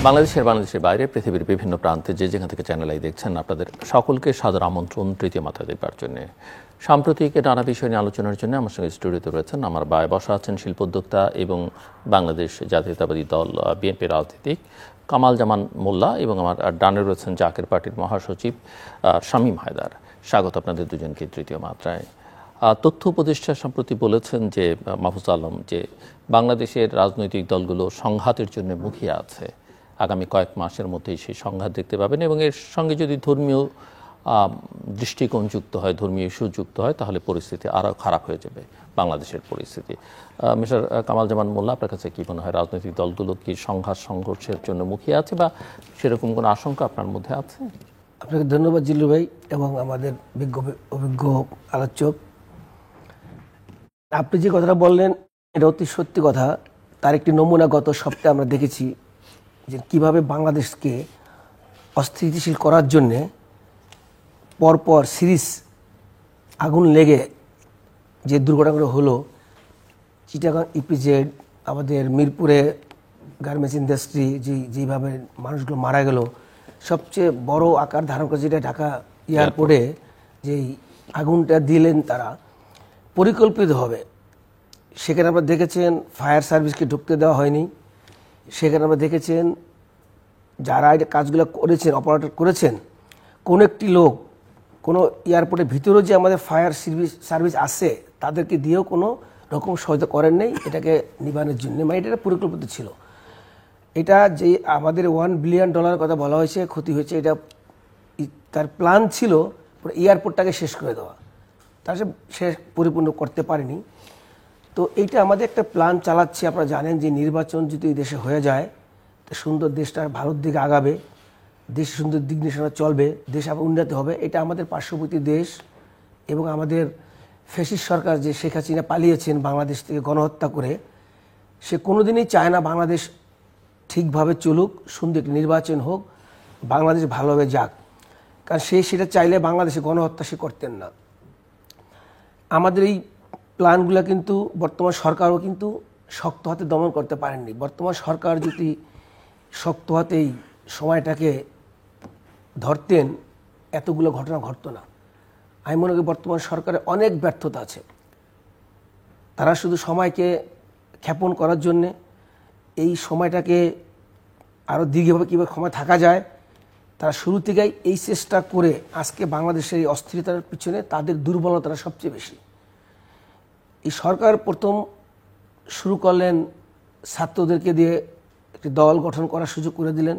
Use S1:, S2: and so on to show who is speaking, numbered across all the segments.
S1: বাংলাদেশের বাইরে পৃথিবীর বিভিন্ন প্রান্তে যে যেখান থেকে চ্যানেল আই দেখছেন, আপনাদের সকলকে সাদর আমন্ত্রণ তৃতীয় মাত্রা দেখবার জন্য। সাম্প্রতিক নানা বিষয় নিয়ে আলোচনার জন্য আমার সঙ্গে স্টুডিওতে রয়েছেন, আমার বায়ে বসা আছেন শিল্পোদ্যোক্তা এবং বাংলাদেশ জাতীয়তাবাদী দল বিএনপি রাজনীতিক কামাল জামান মোল্লা, এবং আমার ডানে রয়েছেন জাকের পার্টির মহাসচিব শামীম হায়দার। স্বাগত আপনাদের দুজনকে তৃতীয় মাত্রায়। তথ্য উপদেষ্টা সম্প্রতি বলেছেন যে মাহফুজ আলম, যে বাংলাদেশের রাজনৈতিক দলগুলো সংঘাতের জন্য মুখিয়ে আছে, আগামী কয়েক মাসের মধ্যেই সেই সংঘাত দেখতে পাবেন, এবং এর সঙ্গে যদি ধর্মীয় দৃষ্টিকোণ যুক্ত হয়, ধর্মীয় ইস্যু যুক্ত হয়, তাহলে পরিস্থিতি আরও খারাপ হয়ে যাবে বাংলাদেশের পরিস্থিতি। মিস্টার কামাল জামান মোল্লা, আপনার কাছে কী মনে হয়, রাজনৈতিক দলগুলো কি সংঘাত সংঘর্ষের জন্য মুখিয়ে আছে বা সেরকম কোনো আশঙ্কা আপনার মধ্যে আছে?
S2: আপনাকে ধন্যবাদ জিল্লু ভাই এবং আমাদের অভিজ্ঞ আলোচক। আপনি যে কথাটা বললেন এটা অতি সত্যি কথা। তার একটি নমুনা গত সপ্তাহে আমরা দেখেছি যে কীভাবে বাংলাদেশকে অস্থিতিশীল করার জন্যে পরপর সিরিজ আগুন লেগে যে দুর্ঘটনাগুলো হলো, চিটাগাং ইপিজেড, আমাদের মিরপুরে গার্মেন্টস ইন্ডাস্ট্রি যেভাবে মানুষগুলো মারা গেল, সবচেয়ে বড় আকার ধারণ করে যেটা ঢাকা এয়ারপোর্টে যেই আগুনটা দিলেন তারা পরিকল্পিতভাবে। সেখানে আমরা দেখেছেন ফায়ার সার্ভিসকে ঢুকতে দেওয়া হয়নি। সেখানে আমরা দেখেছেন যারা এটা কাজগুলো করেছেন, অপারেটর করেছেন, কোনো একটি লোক কোনো এয়ারপোর্টের ভিতরেও যে আমাদের ফায়ার সার্ভিস আছে তাদেরকে দিয়েও কোনো রকম সহায়তা করেন নেই এটাকে নিবানোর জন্য। মানে এটা পরিকল্পিত ছিল। এটা যে আমাদের $1 বিলিয়ন কথা বলা হয়েছে, ক্ষতি হয়েছে, এটা তার প্ল্যান ছিল পুরো এয়ারপোর্টটাকে শেষ করে দেওয়া। তার সে পরিপূর্ণ করতে পারেনি। তো এইটা আমাদের একটা প্ল্যান চালাচ্ছে। আপনারা জানেন যে নির্বাচন যদি এই দেশে হয়ে যায় তো সুন্দর দেশটা ভারত দিকে আগাবে, দেশ সুন্দর দিক নির্দেশনা চলবে, দেশ আবার উন্নতি হবে। এটা আমাদের পার্শ্ববর্তী দেশ এবং আমাদের ফ্যাসিস্ট সরকার যে শেখ হাসিনা পালিয়েছেন বাংলাদেশ থেকে গণহত্যা করে, সে কোনোদিনই চায় না বাংলাদেশ ঠিকভাবে চলুক, সুন্দর একটি নির্বাচন হোক, বাংলাদেশ ভালোভাবে যাক। কারণ সে সেটা চাইলে বাংলাদেশে গণহত্যা সে করতেন না। আমাদের এই প্ল্যানগুলো কিন্তু বর্তমান সরকারও কিন্তু শক্ত হাতে দমন করতে পারেননি। বর্তমান সরকার যদি শক্ত হাতেই সময়টাকে ধরতেন এতগুলো ঘটনা ঘটতো না। আমি মনে করি বর্তমান সরকারের অনেক ব্যর্থতা আছে। তারা শুধু সময়কে ক্ষেপণ করার জন্যে, এই সময়টাকে আরও দীর্ঘভাবে কীভাবে ক্ষমা থাকা যায়, তারা শুরু থেকেই এই চেষ্টা করে আজকে বাংলাদেশের এই অস্থিরতার পিছনে তাদের দুর্বলতাটা সবচেয়ে বেশি। এই সরকার প্রথম শুরু করলেন ছাত্রদেরকে দিয়ে একটি দল গঠন করার সুযোগ করে দিলেন।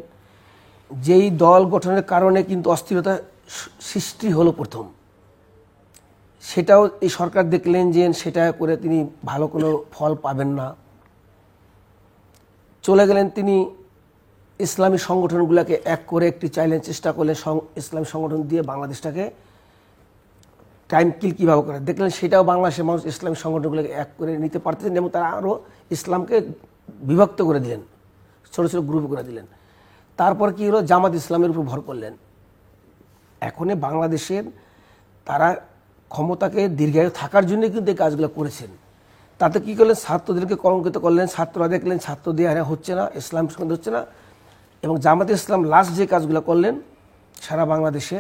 S2: যেই দল গঠনের কারণে কিন্তু অস্থিরতা সৃষ্টি হলো প্রথম, সেটাও এই সরকার দেখলেন যে সেটা করে তিনি ভালো কোনো ফল পাবেন না। চলে গেলেন তিনি ইসলামী সংগঠনগুলোকে এক করে একটি চাইলেন, চেষ্টা করলেন ইসলামী সংগঠন দিয়ে বাংলাদেশটাকে টাইম কিল কীভাবে করে। দেখলেন সেটাও বাংলাদেশের মানুষ ইসলামী সংগঠনগুলোকে এক করে নিতে পারতেছেন এবং তারা আরও ইসলামকে বিভক্ত করে দিলেন, ছোটো ছোটো গ্রুপ করে দিলেন। তারপর কী হলো, জামাত ইসলামের উপর ভর করলেন। এখনই বাংলাদেশের তারা ক্ষমতাকে দীর্ঘায়ু থাকার জন্য কিন্তু এই কাজগুলো করেছেন। তাতে কী করলেন, ছাত্রদেরকে কলঙ্কিত করলেন। ছাত্ররা দেখলেন ছাত্র দিয়ে হচ্ছে না, ইসলাম সঙ্গে হচ্ছে না, এবং জামাত ইসলাম লাস্ট যে কাজগুলো করলেন সারা বাংলাদেশে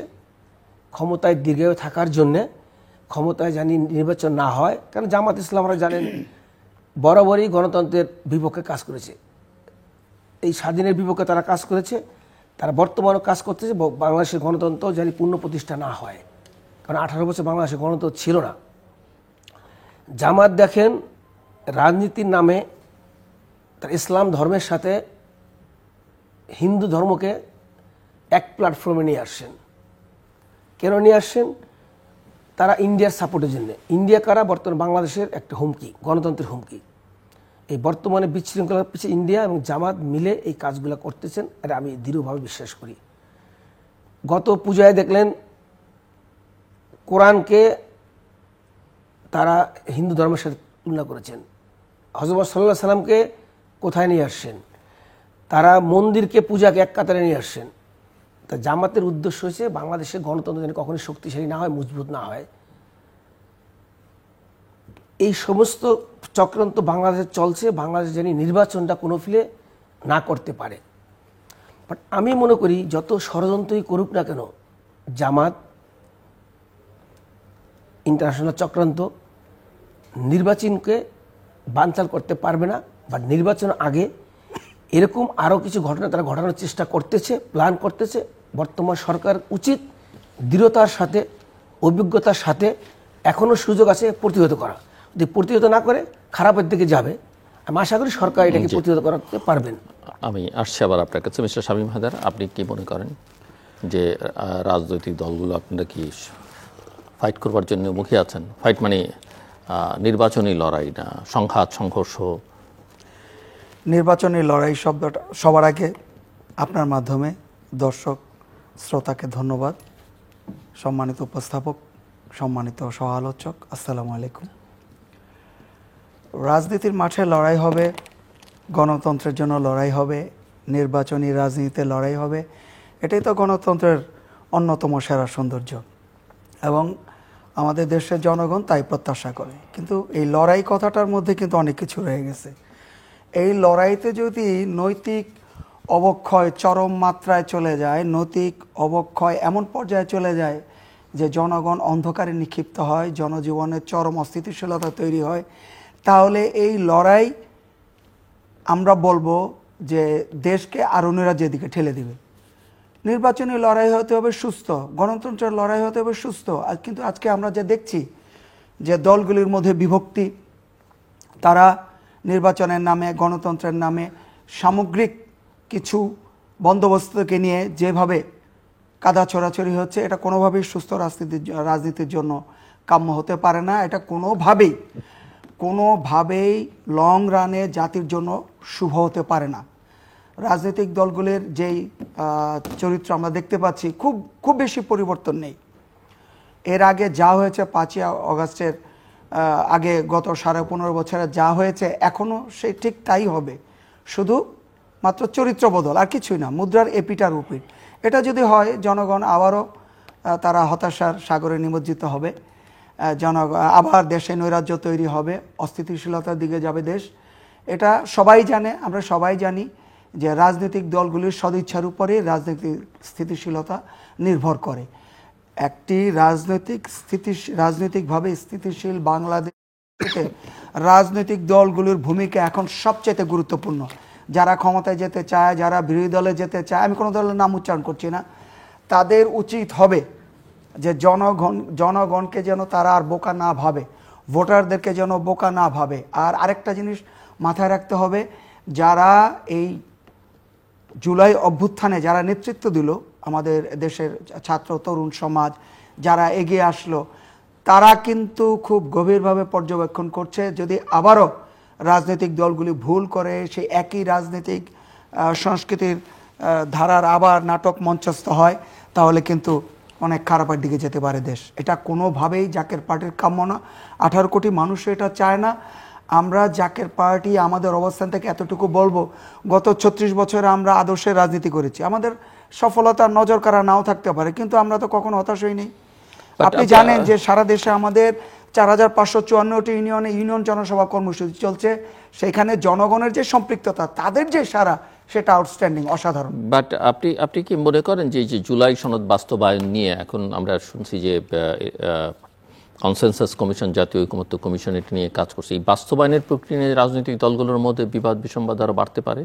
S2: ক্ষমতায় দীর্ঘায়ু থাকার জন্যে, ক্ষমতায় জানি নির্বাচন না হয়। কারণ জামাত ইসলামরা জানেন বরাবরই গণতন্ত্রের বিপক্ষে কাজ করেছে, এই স্বাধীনের বিপক্ষে তারা কাজ করেছে। তারা বর্তমানেও কাজ করতেছে বাংলাদেশের গণতন্ত্র জানি পূর্ণ প্রতিষ্ঠা না হয়, কারণ 18 বছর বাংলাদেশের গণতন্ত্র ছিল না। জামাত দেখেন রাজনীতির নামে তার ইসলাম ধর্মের সাথে হিন্দু ধর্মকে এক প্ল্যাটফর্মে নিয়ে আসছেন। কেন নিয়ে আসছেন? তারা ইন্ডিয়ার সাপোর্টের জন্য। ইন্ডিয়া কারা? বর্তমানে বাংলাদেশের একটা হুমকি, গণতন্ত্রের হুমকি। এই বর্তমানে বিশৃঙ্খলার পিছিয়ে ইন্ডিয়া এবং জামাত মিলে এই কাজগুলো করতেছেন, এটা আমি দৃঢ়ভাবে বিশ্বাস করি। গত পূজায় দেখলেন কোরআনকে তারা হিন্দু ধর্মের সাথে তুলনা করেছেন। হযরত সাল্লাল্লাহু আলাইহি সাল্লামকে কোথায় নিয়ে আসছেন? তারা মন্দিরকে, পূজাকে এক কাতারে নিয়ে আসছেন। তা জামাতের উদ্দেশ্য হচ্ছে বাংলাদেশের গণতন্ত্র যেন কখনোই শক্তিশালী না হয়, মজবুত না হয়। এই সমস্ত চক্রান্ত বাংলাদেশে চলছে, বাংলাদেশ যেন নির্বাচনটা কোনো ফিলে না করতে পারে। বাট আমি মনে করি যত ষড়যন্ত্রই করুক না কেন, জামাত, ইন্টারন্যাশনাল চক্রান্ত নির্বাচনকে বানচাল করতে পারবে না। বা নির্বাচন আগে এরকম আরও কিছু ঘটনা তারা ঘটানোর চেষ্টা করতেছে, প্ল্যান করতেছে। বর্তমান সরকার উচিত দৃঢ়তার সাথে, অভিজ্ঞতার সাথে এখনও সুযোগ আছে প্রতিহত করা। যদি প্রতিহত না করে খারাপের দিকে যাবে। আমি আশা করি সরকার এটাকে প্রতিহত করতে পারবেন।
S1: আমি আসছি আবার আপনার কাছে। মিস্টার শামীম হায়দার, আপনি কি মনে করেন যে রাজনৈতিক দলগুলো আপনারা কি ফাইট করবার জন্য মুখে আছেন? ফাইট মানে নির্বাচনী লড়াই না সংঘাত সংঘর্ষ?
S3: নির্বাচনী লড়াই শব্দটা সবার আগে আপনার মাধ্যমে দর্শক শ্রোতাকে ধন্যবাদ। সম্মানিত উপস্থাপক, সম্মানিত সহ আলোচক, আসসালামু আলাইকুম। রাজনীতির মাঠে লড়াই হবে, গণতন্ত্রের জন্য লড়াই হবে, নির্বাচনী রাজনীতিতে লড়াই হবে। এটাই তো গণতন্ত্রের অন্যতম সেরা সৌন্দর্য এবং আমাদের দেশের জনগণ তাই প্রত্যাশা করে। কিন্তু এই লড়াই কথাটার মধ্যে কিন্তু অনেক কিছু রয়ে গেছে। এই লড়াইতে যদি নৈতিক অবক্ষয় চরম মাত্রায় চলে যায়, নৈতিক অবক্ষয় এমন পর্যায়ে চলে যায় যে জনগণ অন্ধকারে নিক্ষিপ্ত হয়, জনজীবনের চরম অস্থিতিশীলতা তৈরি হয়, তাহলে এই লড়াই আমরা বলবো যে দেশকে আরও নৈরাজ্যের দিকে ঠেলে দিবে। নির্বাচনী লড়াই হতে হবে সুস্থ, গণতন্ত্রের লড়াই হতে হবে সুস্থ। কিন্তু আজকে আমরা যে দেখছি যে দলগুলির মধ্যে বিভক্তি, তারা নির্বাচনের নামে, গণতন্ত্রের নামে সামগ্রিক কিছু বন্দোবস্তকে নিয়ে যেভাবে কাদা ছড়াছড়ি হচ্ছে, এটা কোনোভাবেই সুস্থ রাজনীতির জন্য কাম্য হতে পারে না। এটা কোনোভাবেই লং রানে জাতির জন্য শুভ হতে পারে না। রাজনৈতিক দলগুলির যেই চরিত্র আমরা দেখতে পাচ্ছি, খুব বেশি পরিবর্তন নেই। এর আগে যা হয়েছে 5ই আগস্টের আগে গত 15.5 বছরে যা হয়েছে, এখনও সেই ঠিক তাই হবে, শুধু মাত্র চরিত্র বদল, আর কিছুই না। মুদ্রার এপিটার উপিট। এটা যদি হয়, জনগণ আবারও তারা হতাশার সাগরে নিমজ্জিত হবে, আবার দেশে নৈরাজ্য তৈরি হবে, অস্থিতিশীলতার দিকে যাবে দেশ। এটা সবাই জানে, আমরা সবাই জানি যে রাজনৈতিক দলগুলির সদিচ্ছার উপরে রাজনৈতিক স্থিতিশীলতা নির্ভর করে। একটি রাজনৈতিকভাবে স্থিতিশীল বাংলাদেশে রাজনৈতিক দলগুলোর ভূমিকা এখন সবচেয়ে গুরুত্বপূর্ণ। যারা ক্ষমতায় যেতে চায়, যারা বিরোধী দলে যেতে চায়, আমি কোনো দলের নাম উচ্চারণ করছি না, তাদের উচিত হবে যে জনগণকে যেন তারা আর বোকা না ভাবে, ভোটারদেরকে যেন বোকা না ভাবে। আর আরেকটা জিনিস মাথায় রাখতে হবে, যারা এই জুলাই অভ্যুত্থানে যারা নেতৃত্ব দিল, আমাদের দেশের ছাত্র তরুণ সমাজ যারা এগিয়ে আসলো, তারা কিন্তু খুব গভীরভাবে পর্যবেক্ষণ করছে। যদি আবারও রাজনৈতিক দলগুলি ভুল করে, সেই একই রাজনৈতিক সংস্কৃতির ধারার আবার নাটক মঞ্চস্থ হয়, তাহলে কিন্তু অনেক খারাপের দিকে যেতে পারে দেশ। এটা কোনোভাবেই জাকের পার্টির কাম্য না। 18 কোটি মানুষ এটা চায় না। আমরা জাকের পার্টি আমাদের অবস্থান থেকে এতটুকু বলবো, গত 36 বছরে আমরা আদর্শের রাজনীতি করেছি। আমাদের সফলতার নজর কারা নাও থাকতে পারে, কিন্তু আমরা তো কখনো হতাশ হই নাই। আপনি জানেন যে সারা দেশে আমাদের 4554টি ইউনিয়ন জনসভা কর্মসূচি চলছে। সেখানে জনগণের যে সম্পৃক্ততা, তাদের যে সারা, সেটা আউটস্ট্যান্ডিং, অসাধারণ।
S1: বাট আপনি কি মনে করেন যে জুলাই সনদ বাস্তবায়ন নিয়ে এখন আমরা শুনছি যে কনসেনসাস কমিশন, জাতীয় ঐকমত্য কমিশন এটা নিয়ে কাজ করছে, এই বাস্তবায়নের প্রক্রিয়া নিয়ে রাজনৈতিক দলগুলোর মধ্যে বিবাদ বিসম্বাদ আরও বাড়তে পারে?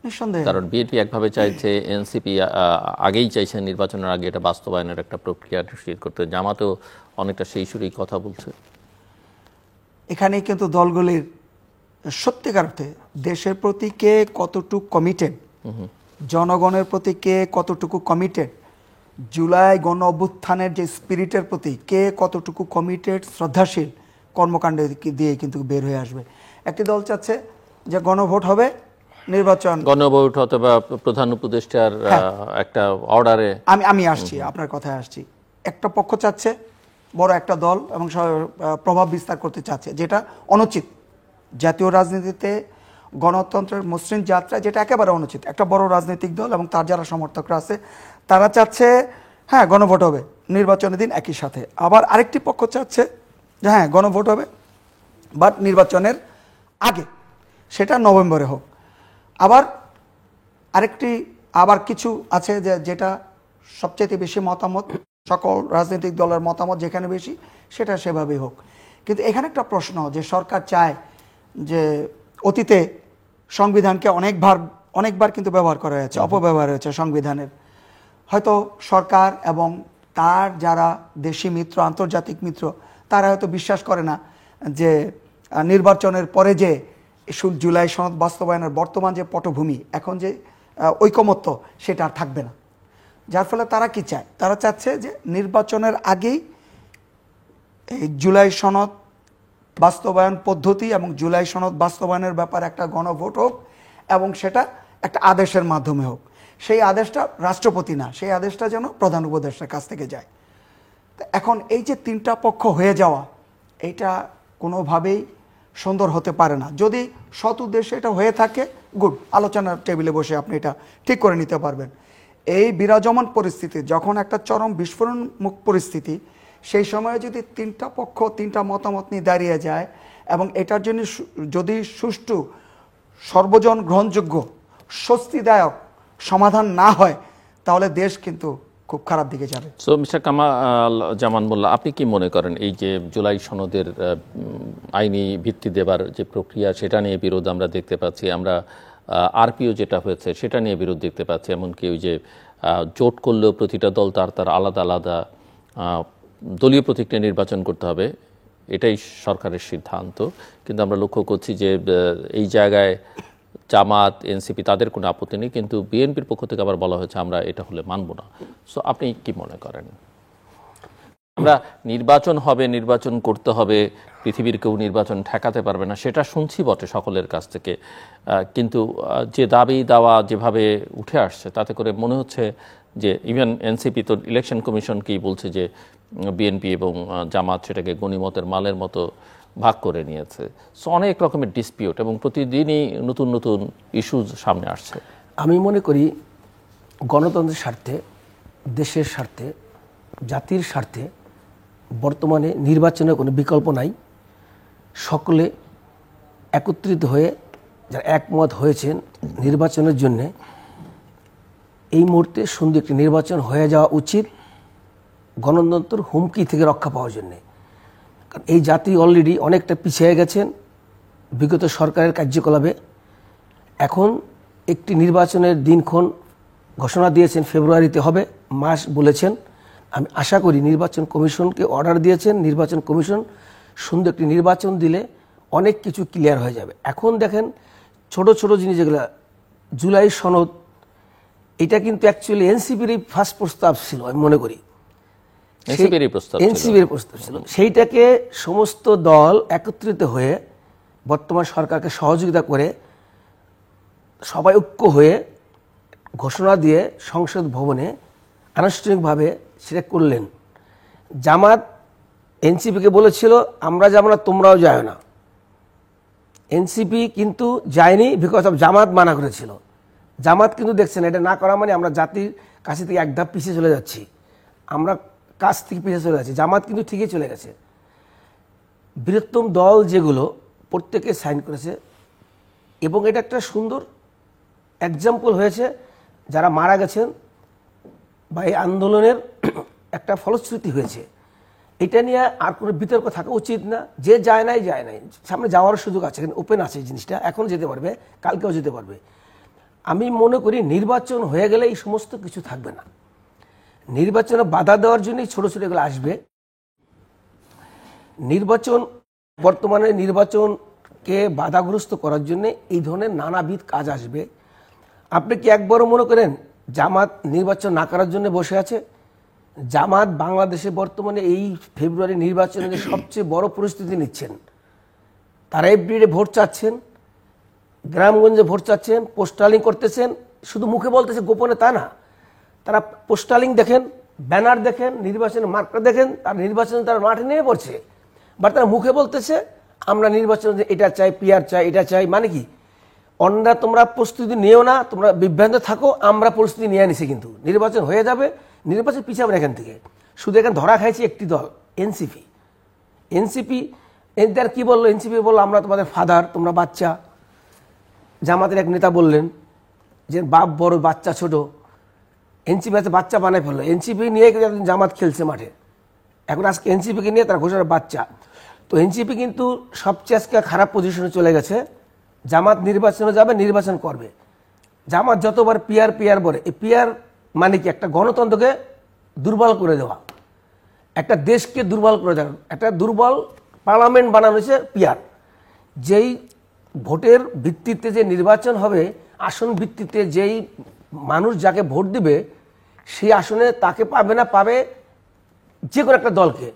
S3: নিঃসন্দেহে।
S1: কারণ বিএনপি একভাবে চাইছে, এনসিপি আগেই চাইছে নির্বাচনের আগে এটা বাস্তবায়নের একটা প্রক্রিয়া নিশ্চিত করতে, জামাতেও অনেকটা সেই সুরেই কথা বলছে।
S3: এখানে কিন্তু দলগুলির সত্যিকার অর্থে দেশের প্রতি কে কতটুকু কমিটেড, জনগণের প্রতি কে কতটুকু কমিটেড, জুলাই গণ অভ্যুত্থানের যে স্পিরিটের প্রতি কে কতটুকু কমিটেড, শ্রদ্ধাশীল কর্মকাণ্ড দিয়ে কিন্তু বের হয়ে আসবে। একটি দল চাচ্ছে যে গণভোট হবে, নির্বাচন,
S1: গণভোট অথবা প্রধান উপদেষ্টার একটা অর্ডারে।
S3: আমি আসছি, আপনার কথায় আসছি। একটা পক্ষ চাচ্ছে, বড় একটা দল, এবং প্রভাব বিস্তার করতে চাচ্ছে, যেটা অনুচিত। জাতীয় রাজনীতিতে গণতন্ত্রের মসৃণ যাত্রা যেটা একেবারে অনুচিত। একটা বড় রাজনৈতিক দল এবং তার যারা সমর্থকরা আছে, তারা চাচ্ছে হ্যাঁ গণভোট হবে নির্বাচনের দিন একই সাথে। আবার আরেকটি পক্ষ চাচ্ছে যে হ্যাঁ গণভোট হবে বাট নির্বাচনের আগে, সেটা নভেম্বরে হোক। আবার আরেকটি আবার কিছু আছে যেটা সবচেয়ে বেশি মতামত, সকল রাজনৈতিক দলের মতামত যেখানে বেশি সেটা সেভাবেই হোক। কিন্তু এখানে একটা প্রশ্ন, যে সরকার চায় যে অতীতে সংবিধানকে অনেকবার কিন্তু ব্যবহার করা হয়েছে, অপব্যবহার হয়েছে সংবিধানের। হয়তো সরকার এবং তার যারা দেশি মিত্র, আন্তর্জাতিক মিত্র, তারা হয়তো বিশ্বাস করে না যে নির্বাচনের পরে যে জুলাই সনদ বাস্তবায়নের বর্তমান যে পটভূমি, এখন যে ঐকমত্য, সেটা আর থাকবে না। যার ফলে তারা কি চায়? তারা চাচ্ছে যে নির্বাচনের আগেই এই জুলাই সনদ বাস্তবায়ন পদ্ধতি এবং জুলাই সনদ বাস্তবায়নের ব্যাপারে একটা গণভোট হোক, এবং সেটা একটা আদেশের মাধ্যমে হোক। সেই আদেশটা রাষ্ট্রপতি না, সেই আদেশটা যেন প্রধান উপদেষ্টার কাছ থেকে যায়। এখন এই যে তিনটা পক্ষ হয়ে যাওয়া, এইটা কোনোভাবেই সুন্দর হতে পারে না। যদি সৎ উদ্দেশ্যে এটা হয়ে থাকে, গুড, আলোচনার টেবিলে বসে আপনি এটা ঠিক করে নিতে পারবেন। এই বিরাজমান পরিস্থিতি, যখন একটা চরম বিস্ফোরণমুখ পরিস্থিতি, সেই সময়ে যদি তিনটা পক্ষ তিনটা মতামত নিয়ে দাঁড়িয়ে যায় এবং এটার জন্য যদি সুষ্ঠু, সর্বজন গ্রহণযোগ্য, স্বস্তিদায়ক সমাধান না হয়, তাহলে দেশ কিন্তু খুব খারাপ দিকে যাবে।
S1: সো মিস্টার কামাল জামান মোল্লা, আপনি কি মনে করেন এই যে জুলাই সনদের আইনি ভিত্তি দেবার যে প্রক্রিয়া, সেটা নিয়ে বিরোধ আমরা দেখতে পাচ্ছি, আমরা আরপিও যেটা হয়েছে সেটা নিয়ে বিরোধ দেখতে পাচ্ছি, এমনকি ওই যে জোট করলেও প্রতিটা দল তার আলাদা আলাদা দলীয় প্রতীক নিয়ে নির্বাচন করতে হবে, এটাই সরকারের সিদ্ধান্ত। কিন্তু আমরা লক্ষ্য করছি যে এই জায়গায় জামাত, এনসিপি তাদের কোনো আপত্তি নেই, কিন্তু বিএনপির পক্ষ থেকে আবার বলা হয়েছে আমরা এটা হলে মানব না। সো আপনি কি মনে করেন? আমরা নির্বাচন হবে, নির্বাচন করতে হবে, পৃথিবীর কেউ নির্বাচন ঠেকাতে পারবে না, সেটা শুনছি বটে সকলের কাছ থেকে, কিন্তু যে দাবি দাওয়া যেভাবে উঠে আসছে, তাতে করে মনে হচ্ছে যে ইভেন এনসিপি তো ইলেকশন কমিশনকেই বলছে যে বিএনপি এবং জামাত সেটাকে গণিমতের মালের মতো ভাগ করে নিয়েছে। সো অনেক রকমের ডিসপিউট এবং প্রতিদিনই নতুন নতুন ইস্যুজ সামনে আসছে।
S2: আমি মনে করি গণতন্ত্রের স্বার্থে, দেশের স্বার্থে, জাতির স্বার্থে বর্তমানে নির্বাচনের কোনো বিকল্প নাই। সকলে একত্রিত হয়ে যারা একমত হয়েছেন নির্বাচনের জন্যে, এই মুহূর্তে সুন্দর একটি নির্বাচন হয়ে যাওয়া উচিত গণতন্ত্রের হুমকি থেকে রক্ষা পাওয়ার জন্যে। কারণ এই জাতি অলরেডি অনেকটা পিছিয়ে গেছেন বিগত সরকারের কার্যকলাপে। এখন একটি নির্বাচনের দিনক্ষণ ঘোষণা দিয়েছেন, ফেব্রুয়ারিতে হবে, মাস বলেছেন। আমি আশা করি নির্বাচন কমিশনকে অর্ডার দিয়েছেন, নির্বাচন কমিশন সুন্দর একটি নির্বাচন দিলে অনেক কিছু ক্লিয়ার হয়ে যাবে। এখন দেখেন ছোট ছোট জিনিস যেগুলো, জুলাই সনদ, এটা কিন্তু অ্যাকচুয়ালি এনসিপির ফার্স্ট প্রস্তাব ছিল, আমি মনে করি এনসিপির প্রস্তাব ছিল। সেইটাকে সমস্ত দল একত্রিত হয়ে বর্তমান সরকারকে সহযোগিতা করে সবাই ঐক্য হয়ে ঘোষণা দিয়ে সংসদ ভবনে আনুষ্ঠানিকভাবে সেটা করলেন। জামাত এনসিপিকে বলেছিল আমরা যাব না, তোমরাও যায় না। এনসিপি কিন্তু যায়নি, বিকজ অফ জামাত মানা করেছিল। জামাত কিন্তু দেখছেন এটা না করা মানে আমরা জাতির কাছে থেকে এক ধাপ পিছিয়ে চলে যাচ্ছি, আমরা কাছ থেকে পিছিয়ে চলে যাচ্ছি। জামাত কিন্তু ঠিকই চলে গেছে। বৃহত্তম দল যেগুলো প্রত্যেকে সাইন করেছে, এবং এটা একটা সুন্দর এক্সাম্পল হয়েছে যারা মারা গেছেন বা এই আন্দোলনের একটা ফলশ্রুতি হয়েছে। এটা নিয়ে আর কোনো বিতর্ক থাকা উচিত না। যে যায় নাই, সামনে যাওয়ার সুযোগ আছে, ওপেন আছে জিনিসটা, এখন যেতে পারবে, কালকেও যেতে পারবে। আমি মনে করি নির্বাচন হয়ে গেলে এই সমস্ত কিছু থাকবে না। নির্বাচনে বাধা দেওয়ার জন্যই ছোট ছোট এগুলো আসবে। নির্বাচন, বর্তমানে নির্বাচনকে বাধাগ্রস্ত করার জন্য এই ধরনের নানাবিধ কাজ আসবে। আপনি কি একবারও মনে করেন জামাত নির্বাচন না করার জন্য বসে আছে? জামাত বাংলাদেশে বর্তমানে এই ফেব্রুয়ারি নির্বাচনের সবচেয়ে বড় পরিস্থিতি নিচ্ছেন। তারা এভরিডে ভোট চাচ্ছেন, গ্রামগঞ্জে ভোট চাচ্ছেন, পোস্টালিং করতেছেন, শুধু মুখে বলতেছে, গোপনে তা না। তারা পোস্টালিং দেখেন, ব্যানার দেখেন, নির্বাচনের মার্কা দেখেন, আর নির্বাচনে তারা মাঠে নেমে পড়ছে। বাট তারা মুখে বলতেছে আমরা নির্বাচনে এটা চাই, পিআর চাই, এটা চাই। মানে কি, অন্যরা তোমরা প্রস্তুতি নিও না, তোমরা বিভ্রান্ত থাকো, আমরা প্রস্তুতি নিয়ে নিছি, কিন্তু নির্বাচন হয়ে যাবে, নির্বাচন পিছাবেন এখান থেকে। শুধু এখানে ধরা খাইছে একটি দল, এনসিপি। এনতার কি বললো? এনসিপি বললো আমরা তোমাদের ফাদার, তোমরা বাচ্চা। জামাতের এক নেতা বললেন যে বাপ বড় বাচ্চা ছোট, এনসিপি আছে বাচ্চা বানায় ফেললো, এনসিপি নিয়ে জামাত খেলছে মাঠে, এখন আজকে এনসিপিকে নিয়ে তারা ঘোষণা বাচ্চা। তো এনসিপি কিন্তু সবচেয়ে আজকে খারাপ পজিশনে চলে গেছে। জামাত নির্বাচনে যাবে, নির্বাচন করবে। জামাত যতবার পিয়ার পিয়ার বলে, এই পিয়ার মানে কি? একটা গণতন্ত্রকে দুর্বল করে দেওয়া, একটা দেশকে দুর্বল করে দেওয়া, একটা দুর্বল পার্লামেন্ট বানানো হয়েছে পিয়ার। যেই ভোটের ভিত্তিতে যে নির্বাচন হবে, আসন ভিত্তিতে যেই মানুষ যাকে ভোট দিবে সেই আসনে তাকে পাবে না, পাবে যে কোনো একটা দলকে।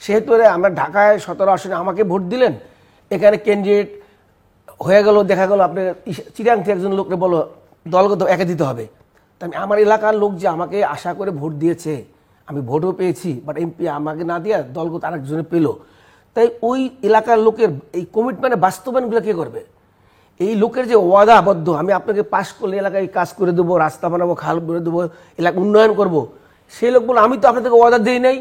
S2: সেহেতু আমরা ঢাকায় 17 আসনে আমাকে ভোট দিলেন, এখানে ক্যান্ডিডেট হয়ে গেল, দেখা গেল আপনি চিরাং থেকে একজন লোককে বলো দলগত একে দিতে হবে। তাই আমার এলাকার লোক যে আমাকে আশা করে ভোট দিয়েছে, আমি ভোটও পেয়েছি, বাট এমপি আমাকে না দিয়ে দলগত আরেকজনে পেলো, তাই ওই এলাকার লোকের এই কমিটমেন্টের বাস্তবায়নগুলো কে করবে? এই লোকের যে ওয়াদাবদ্ধ, আমি আপনাকে পাশ করলে এলাকায় কাজ করে দেবো, রাস্তা বানাবো, খাল করে দেবো, এলাকা উন্নয়ন করব, সেই লোক বলে আমি তো আপনাদেরকে ওয়াদা দিই নাই,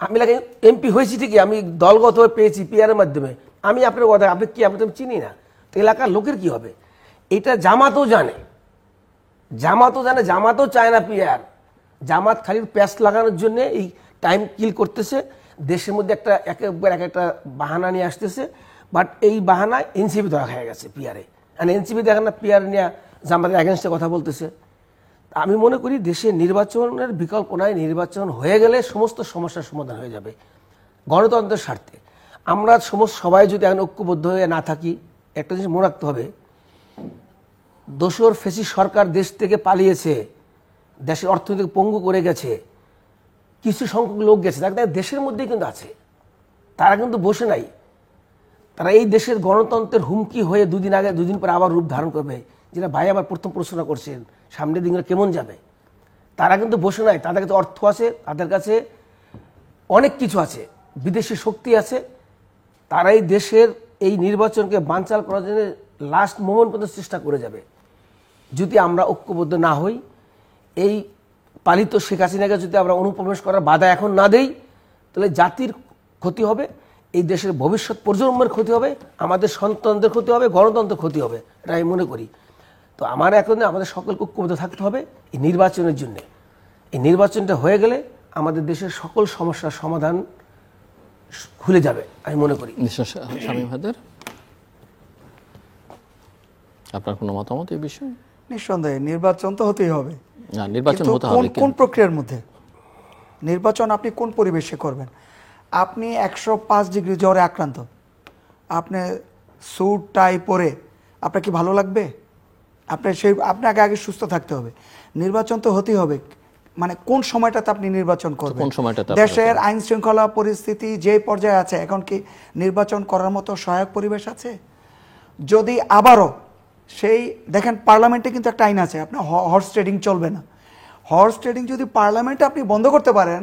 S2: আমি এলাকায় এমপি হয়েছি ঠিকই, আমি দলগতভাবে পেয়েছি পিআরের মাধ্যমে, আমি আপনার ওয়াদা, আপনি কি, আপনি তো চিনি না, তো এলাকার লোকের কি হবে? এটা জামাতও জানে, জামাতও চায় না পিআর। জামাত খালি প্যাস লাগানোর জন্য এই টাইম কিল করতেছে, দেশের মধ্যে একটা একটা বাহানা নিয়ে আসতেছে। বাট এই বাহানায় এনসিপি ধরা খেয়ে গেছে পিআরে, আর এনসিপি দেখেন না পিআর নিয়ে জামাতের এগেনস্টে কথা বলতেছে। আমি মনে করি দেশে নির্বাচনের বিকল্প নাই, নির্বাচন হয়ে গেলে সমস্ত সমস্যার সমাধান হয়ে যাবে গণতন্ত্রের স্বার্থে। আমরা সবাই যদি এখন ঐক্যবদ্ধ হয়ে না থাকি, একটা জিনিস মনে রাখতে হবে, দোসর ফেসি সরকার দেশ থেকে পালিয়েছে, দেশের অর্থনৈতিক পঙ্গু করে গেছে, কিছু সংখ্যক লোক গেছে, তারা দেশের মধ্যেই কিন্তু আছে, তারা কিন্তু বসে নাই। তারা এই দেশের গণতন্ত্রের হুমকি হয়ে দুদিন পরে আবার রূপ ধারণ করবে, যেটা ভাই আবার প্রথম প্রশ্ন করছেন, সামনের দিনগুলো কেমন যাবে। তারা কিন্তু বসে নাই, তাদের কাছে অর্থ আছে, তাদের কাছে অনেক কিছু আছে, বিদেশি শক্তি আছে। তারা এই দেশের এই নির্বাচনকে বানচাল করার জন্য লাস্ট মোমেন্ট পর্যন্ত চেষ্টা করে যাবে। যদি আমরা ঐক্যবদ্ধ না হই, এই পালিত শেখ হাসিনাকে যদি আমরা অনুপ্রবেশ করার বাধা এখন না দেই, তাহলে জাতির ক্ষতি হবে, এই দেশের ভবিষ্যৎ প্রজন্মের ক্ষতি হবে, আমাদের সন্তানদের ক্ষতি হবে, গণতন্ত্রের ক্ষতি হবে, এটা আমি মনে করি। তো এখন আমাদের সকলকে ঐক্যবদ্ধ থাকতে হবে এই নির্বাচনের জন্য। এই নির্বাচনটা হয়ে গেলে আমাদের দেশের সকল সমস্যার সমাধান খুলে যাবে আমি মনে করি।
S1: শামীম হায়দার, আপনার কোনো মতামত এই বিষয়ে?
S3: নিঃসন্দেহে নির্বাচন তো হতেই হবে।
S1: না, নির্বাচন হতে হবে,
S3: কোন প্রক্রিয়ার মধ্যে নির্বাচন, আপনি কোন পরিবেশে করবেন? আপনি 105 ডিগ্রি জ্বরে আক্রান্ত, আপনি স্যুট টাই পরে আপনার কি ভালো লাগবে? আপনাকে আগে সুস্থ থাকতে হবে। নির্বাচন তো হতেই হবে, মানে কোন সময়টাতে আপনি নির্বাচন করবেন? দেশের আইন শৃঙ্খলা পরিস্থিতি যে পর্যায়ে আছে, এখন কি নির্বাচন করার মতো সহায়ক পরিবেশ আছে? যদি আবারও সেই দেখেন, পার্লামেন্টে কিন্তু একটা আইন আছে, আপনার হর্স ট্রেডিং চলবে না। হর্স ট্রেডিং যদি পার্লামেন্টে আপনি বন্ধ করতে পারেন,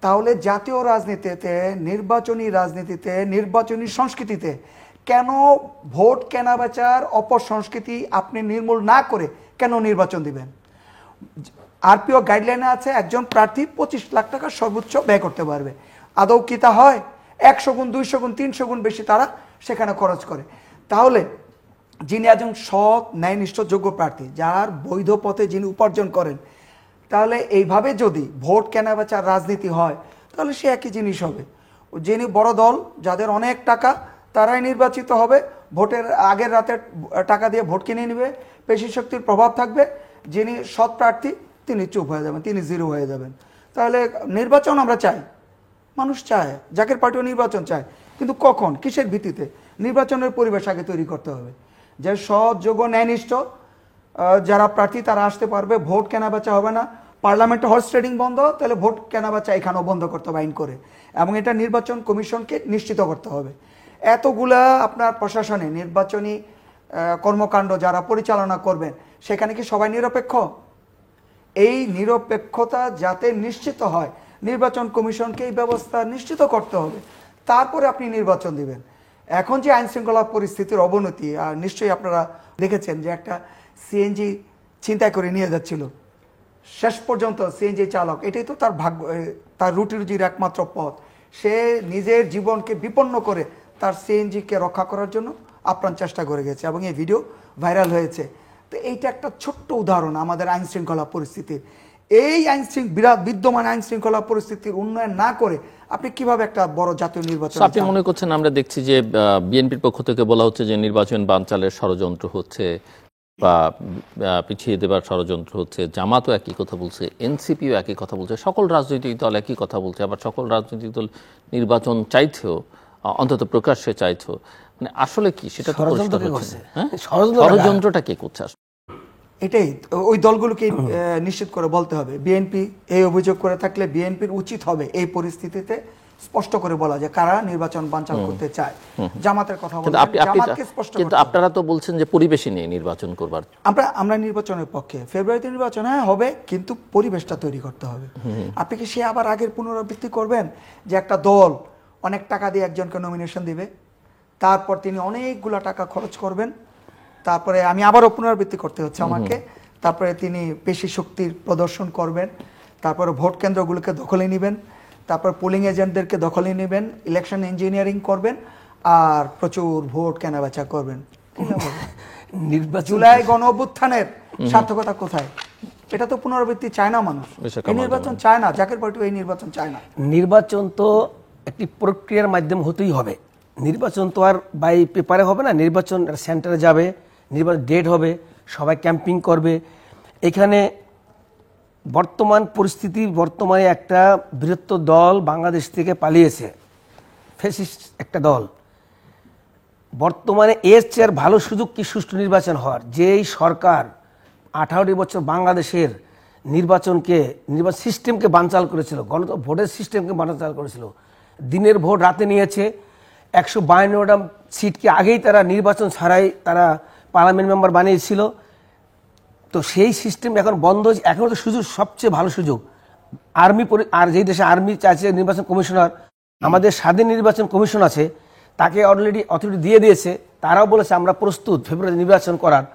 S3: তাহলে জাতীয় রাজনীতিতে, নির্বাচনী রাজনীতিতে, নির্বাচনী সংস্কৃতিতে কেন ভোট কেনাবেচার অপসংস্কৃতি আপনি নির্মূল না করে কেন নির্বাচন দিবেন? আরপিও গাইডলাইনে আছে একজন প্রার্থী 25 লাখ টাকা সর্বোচ্চ ব্যয় করতে পারবে। আদৌ কি তা হয়? 100 গুণ, 200 গুণ, 300 গুণ বেশি তারা সেখানে খরচ করে। তাহলে যিনি একজন সৎ, ন্যায়নিষ্ঠ, যোগ্য প্রার্থী, যার বৈধ পথে যিনি উপার্জন করেন, তাহলে এইভাবে যদি ভোট কেনাবেচার রাজনীতি হয়, তাহলে সে একই জিনিস হবে। যিনি বড় দল, যাদের অনেক টাকা, তারাই নির্বাচিত হবে, ভোটের আগের রাতে টাকা দিয়ে ভোট কিনে নেবে, পেশি শক্তির প্রভাব থাকবে। যিনি সৎ প্রার্থী তিনি চুপ হয়ে যাবেন, তিনি জিরো হয়ে যাবেন। তাহলে নির্বাচন আমরা চাই, মানুষ চায়, জাকের পার্টিও নির্বাচন চায়, কিন্তু কখন, কিসের ভিত্তিতে? নির্বাচনের পরিবেশ আগে তৈরি করতে হবে, যে সৎ, যোগ্য, ন্যায়নিষ্ঠ যারা প্রার্থী তারা আসতে পারবে, ভোট কেনাবেচা হবে না। পার্লামেন্টে হর্স ট্রেডিং বন্ধ, তাহলে ভোট কেনাবেচা এখানেও বন্ধ করতে হবে আইন করে, এবং এটা নির্বাচন কমিশনকে নিশ্চিত করতে হবে। এতগুলা আপনার প্রশাসনে নির্বাচনী কর্মকাণ্ড যারা পরিচালনা করবেন, সেখানে কি সবাই নিরপেক্ষ? এই নিরপেক্ষতা যাতে নিশ্চিত হয়, নির্বাচন কমিশনকে এই ব্যবস্থা নিশ্চিত করতে হবে, তারপরে আপনি নির্বাচন দিবেন। এখন যে আইন শৃঙ্খলা পরিস্থিতির অবনতি, আর নিশ্চয়ই আপনারা দেখেছেন যে একটা সিএনজি ছিনতাই করে নিয়ে যাচ্ছিল, শেষ পর্যন্ত সিএনজি চালক, এটাই তো তার ভাগ্য, তার রুটি রুজির একমাত্র পথ। সে নিজের জীবনকে বিপন্ন করে তার সিএনজিকে রক্ষা করার জন্য আপ্রাণ চেষ্টা করে গেছে, এবং এই ভিডিও ভাইরাল হয়েছে। তো এইটা একটা ছোট্ট উদাহরণ আমাদের আইন শৃঙ্খলা পরিস্থিতির। এই বিরাট বিদ্যমান আইন শৃঙ্খলা পরিস্থিতির উন্নয়ন না করে আপনি কিভাবে একটা বড় জাতীয় নির্বাচন?
S1: আপনি মনে করছেন, আমরা দেখছি যে বিএনপির পক্ষ থেকে বলা হচ্ছে যে নির্বাচন বানচালের ষড়যন্ত্র হচ্ছে বা পিছিয়ে দেবার ষড়যন্ত্র হচ্ছে, জামাতও একই কথা বলছে, এনসিপিও একই কথা বলছে, সকল রাজনৈতিক দল একই কথা বলছে, আবার সকল রাজনৈতিক দল নির্বাচন চাইছেও, অন্তত প্রকাশ্যে চাইছেও। মানে আসলে কি সেটা তো পরিষ্কার হচ্ছে না। ষড়যন্ত্রটা কে করছে?
S3: এটাই ওই দলগুলোকে নিশ্চিত করে বলতে হবে। বিএনপি এই অভিযোগ করে থাকলে বিএনপির উচিত হবে এই পরিস্থিতিতে স্পষ্ট করে বলা যে কারা নির্বাচন বানচাল করতে চায়। জামাতের কথা বলতে, জামাতকে স্পষ্ট করতে।
S1: কিন্তু আপনারা তো বলছেন যে পরিবেশই নেই নির্বাচন করবার।
S3: আমরা নির্বাচনের পক্ষে। ফেব্রুয়ারিতে নির্বাচন হবে, কিন্তু পরিবেশটা তৈরি করতে হবে। আপনি কি সে আবার আগের পুনরাবৃত্তি করবেন যে একটা দল অনেক টাকা দিয়ে একজনকে নমিনেশন দিবে, তারপর তিনি অনেকগুলো টাকা খরচ করবেন, তারপরে আমি আবারও পুনরাবৃত্তি করতে হচ্ছে আমাকে, তারপরে তিনি পেশি শক্তির প্রদর্শন করবেন, তারপরে ভোট কেন্দ্রগুলোকে দখলে নেবেন, তারপর পোলিং এজেন্টদেরকে দখলে নেবেন, ইলেকশন ইঞ্জিনিয়ারিং করবেন, আর প্রচুর ভোট কেনাবেচা করবেন। জুলাই গণ অভ্যুত্থানের সার্থকতা কোথায়? এটা তো পুনরাবৃত্তি চায় না মানুষ, এই নির্বাচন চায় না, জাকের পার্টি এই নির্বাচন চায় না।
S2: নির্বাচন তো একটি প্রক্রিয়ার মাধ্যমে হতেই হবে। নির্বাচন তো আর বাই পেপারে হবে না। নির্বাচন সেন্টারে যাবে, নির্বাচন ডেট হবে, সবাই ক্যাম্পিং করবে। এখানে বর্তমান পরিস্থিতি, বর্তমানে একটা বৃহত্তর দল বাংলাদেশ থেকে পালিয়েছে, ফ্যাসিস্ট একটা দল। বর্তমানে এর চেয়ে ভালো সুযোগ কি সুষ্ঠু নির্বাচন হওয়ার? যেই সরকার 18টি বছর বাংলাদেশের নির্বাচন সিস্টেমকে বানচাল করেছিল, ভোটের সিস্টেমকে বানচাল করেছিল, দিনের ভোট রাতে নিয়েছে, 152টা সিটকে আগেই তারা নির্বাচন ছাড়াই তারা পার্লামেন্ট মেম্বার বানিয়েছিল। তো সেই সিস্টেম এখন বন্ধ হয়েছে। এখন তো সুযোগ, সবচেয়ে ভালো সুযোগ আর্মি, আর যেই দেশে আর্মি চাইছে নির্বাচন কমিশনার, আমাদের স্বাধীন নির্বাচন কমিশন আছে, তাকে অলরেডি অথরিটি দিয়ে দিয়েছে। তারাও বলেছে আমরা প্রস্তুত ফেব্রুয়ারি নির্বাচন করার।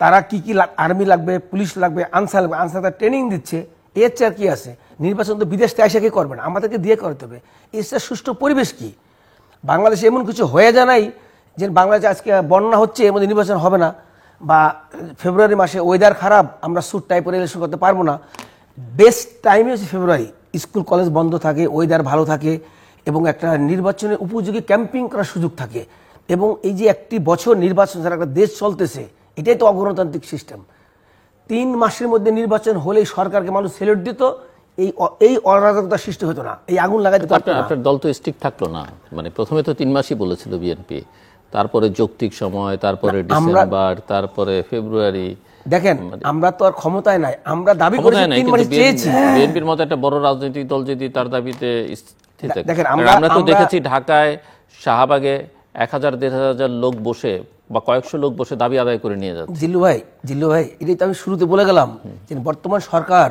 S2: তারা কি কি আর্মি লাগবে, পুলিশ লাগবে, আনসার লাগবে, আনসার তার ট্রেনিং দিচ্ছে। এর চেয়ে কি আছে? নির্বাচন তো বিদেশ থেকে এসে কি করবে না, আমাদেরকে দিয়ে করতে হবে। এর চেয়ে সুষ্ঠু পরিবেশ কি? বাংলাদেশে এমন কিছু হয়ে যায় নাই যে বাংলাদেশে আজকে বন্যা হচ্ছে, এর মধ্যে নির্বাচন হবে না, বা ফেব্রুয়ারি মাসে ওয়েদার খারাপ, আমরা স্যুট টাই পরে ইলেকশন করতে পারবো না। বেস্ট টাইমই হচ্ছে ফেব্রুয়ারি, স্কুল কলেজ বন্ধ থাকে, ওয়েদার ভালো থাকে, এবং একটা নির্বাচনের উপযোগী ক্যাম্পিং করার সুযোগ থাকে। এবং এই যে একটি বছর নির্বাচন ছাড়া একটা দেশ চলতেছে, এটাই তো অগণতান্ত্রিক সিস্টেম। 3 মাসের মধ্যে নির্বাচন হলেই সরকারকে মানুষ সেলুট দিত, এই অরাজকতা সৃষ্টি হতো না, এই আগুন লাগাইতে পারতো না।
S1: আপনার দল তো স্টিক থাকলো না। মানে প্রথমে তো 3 মাসই বলেছিল বিএনপি, তারপরে যৌক্তিক সময়, তারপরে ডিসেম্বর, তারপরে ফেব্রুয়ারি।
S2: দেখেন, আমরা তো আর ক্ষমতায় নাই, আমরা দাবি করেছি 3 মাস চেয়েছি।
S1: বিএনপির মতো একটা বড় রাজনৈতিক দল যদি তার দাবিতে স্থির থাকে, দেখেন আমরা তো দেখেছি ঢাকায় শাহবাগে 1000-1500 লোক বসে বা কয়েকশো লোক বসে দাবি আদায় করে নিয়ে যাচ্ছে।
S2: জিল্লু ভাই এটাই তো আমি শুরুতে বলে গেলাম যে বর্তমান সরকার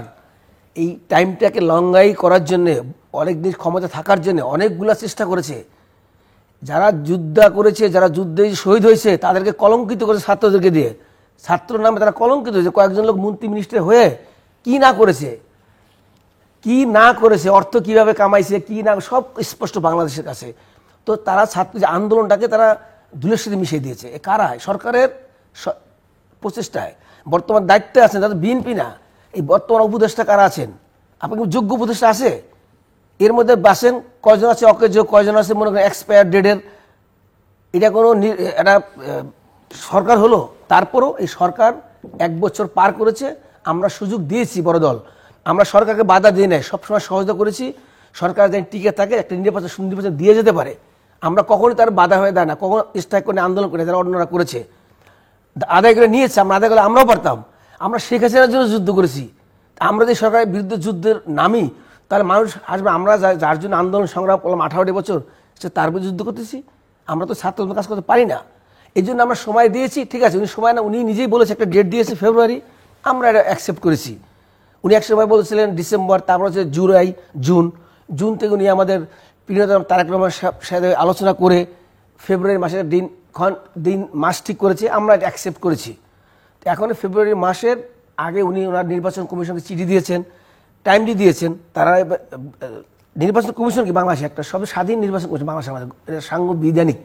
S2: এই টাইমটাকে লঙ্গাই করার জন্য, অনেক দিন ক্ষমতা থাকার জন্য অনেকগুলা চেষ্টা করেছে। যারা যুদ্ধ করেছে, যারা যুদ্ধে শহীদ হয়েছে, তাদেরকে কলঙ্কিত করেছে ছাত্রদেরকে দিয়ে। ছাত্র নামে তারা কলঙ্কিত হয়েছে। কয়েকজন লোক মন্ত্রী মিনিস্টার হয়ে কি না করেছে, অর্থ কিভাবে কামাইছে, কি না, সব স্পষ্ট বাংলাদেশের কাছে। তো তারা ছাত্র যে আন্দোলনটাকে তারা ধুলের সাথে মিশিয়ে দিয়েছে। কারা? সরকারের প্রচেষ্টায়। বর্তমান দায়িত্বে আছেন তাদের বিএনপি না, এই বর্তমান উপদেষ্টা কারা আছেন? আপনার যোগ্য উপদেষ্টা আছে? এর মধ্যে বাসেন কয়জন আছে অকেজ, কয়জন আছে মনে করেন এক্সপায়ার ডেটের। এটা কোনো একটা সরকার হলো? তারপরও এই সরকার 1 বছর পার করেছে, আমরা সুযোগ দিয়েছি বড় দল, আমরা সরকারকে বাধা দিয়ে নেয়, সবসময় সহযোগিতা করেছি। সরকার যেন টিকে থাকে, একটা নির্বাচন দিয়ে যেতে পারে, আমরা কখনোই তার বাধা হয়ে দেয় না, কখনো স্ট্রাইক করে আন্দোলন করে, যারা অন্যরা করেছে আদায় করে নিয়েছে, আমরা আদায় করে আমরাও পারতাম। আমরা শেখ হাসিনার জন্য যুদ্ধ করেছি। আমরা যে সরকারের বিরুদ্ধে যুদ্ধের নামি, তাহলে মানুষ আসবে। আমরা যার জন্য আন্দোলন সংগ্রাম করলাম 18টি বছর, সে তার বিরুদ্ধে যুদ্ধ করতেছি। আমরা তো ছাত্র কাজ করতে পারি না, এই জন্য আমরা সময় দিয়েছি। ঠিক আছে, উনি সময় না, উনি নিজেই বলেছে একটা ডেট দিয়েছে ফেব্রুয়ারি, আমরা এটা অ্যাকসেপ্ট করেছি। উনি এক সময় বলেছিলেন ডিসেম্বর, তারপর হচ্ছে জুন থেকে উনি আমাদের প্রিয়তম তারেক রহমানের সাথে আলোচনা করে ফেব্রুয়ারি মাসের মাস ঠিক করেছে, আমরা এটা অ্যাকসেপ্ট করেছি। এখন ফেব্রুয়ারি মাসের আগে উনি ওনার নির্বাচন কমিশনকে চিঠি দিয়েছেন, টাইমলি দিয়েছেন। তারা নির্বাচন কমিশন কি বাংলাদেশে একটা সব স্বাধীন নির্বাচন কমিশন, বাংলাদেশ আমাদের সাংবিধানিক।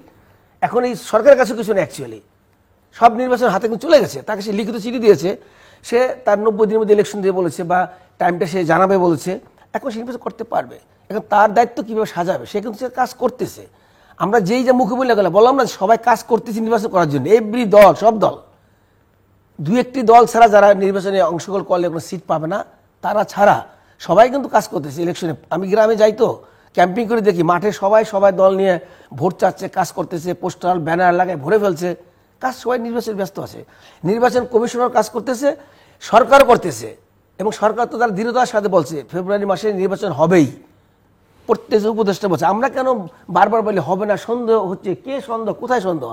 S2: এখন এই সরকারের কাছে কিছু নেই, অ্যাকচুয়ালি সব নির্বাচন হাতে কিন্তু চলে গেছে, তাকে সে লিখিত চিঠি দিয়েছে, সে তার 90 দিনের মধ্যে ইলেকশন দিয়ে বলেছে বা টাইমটা সে জানাবে বলেছে, এখন সে নির্বাচন করতে পারবে। এখন তার দায়িত্ব কিভাবে সাজাবে, সে কিন্তু সে কাজ করতেছে। আমরা যেই যে মুখে বলে গেলাম, বললাম না সবাই কাজ করতেছে নির্বাচন করার জন্য, এভরি দল, সব দল, দুই একটি দল ছাড়া যারা নির্বাচনে অংশগ্রহণ করলে কোনো সিট পাবে না, তারা ছাড়া সবাই কিন্তু কাজ করতেছে ইলেকশনে। আমি গ্রামে যাই তো ক্যাম্পিং করে দেখি, মাঠে সবাই দল নিয়ে ভোট চাচ্ছে, কাজ করতেছে, পোস্টার ব্যানার লাগায় ভরে ফেলছে, কাজ সবাই নির্বাচনে ব্যস্ত আছে। নির্বাচন কমিশনার কাজ করতেছে, সরকারও করতেছে, এবং সরকার তো তার দৃঢ়তার সাথে বলছে ফেব্রুয়ারি মাসে নির্বাচন হবেই, প্রত্যেক উপদেষ্টা বলছে। আমরা কেন বারবার বলি হবে না, সন্দেহ হচ্ছে, কে সন্দেহ, কোথায় সন্দেহ?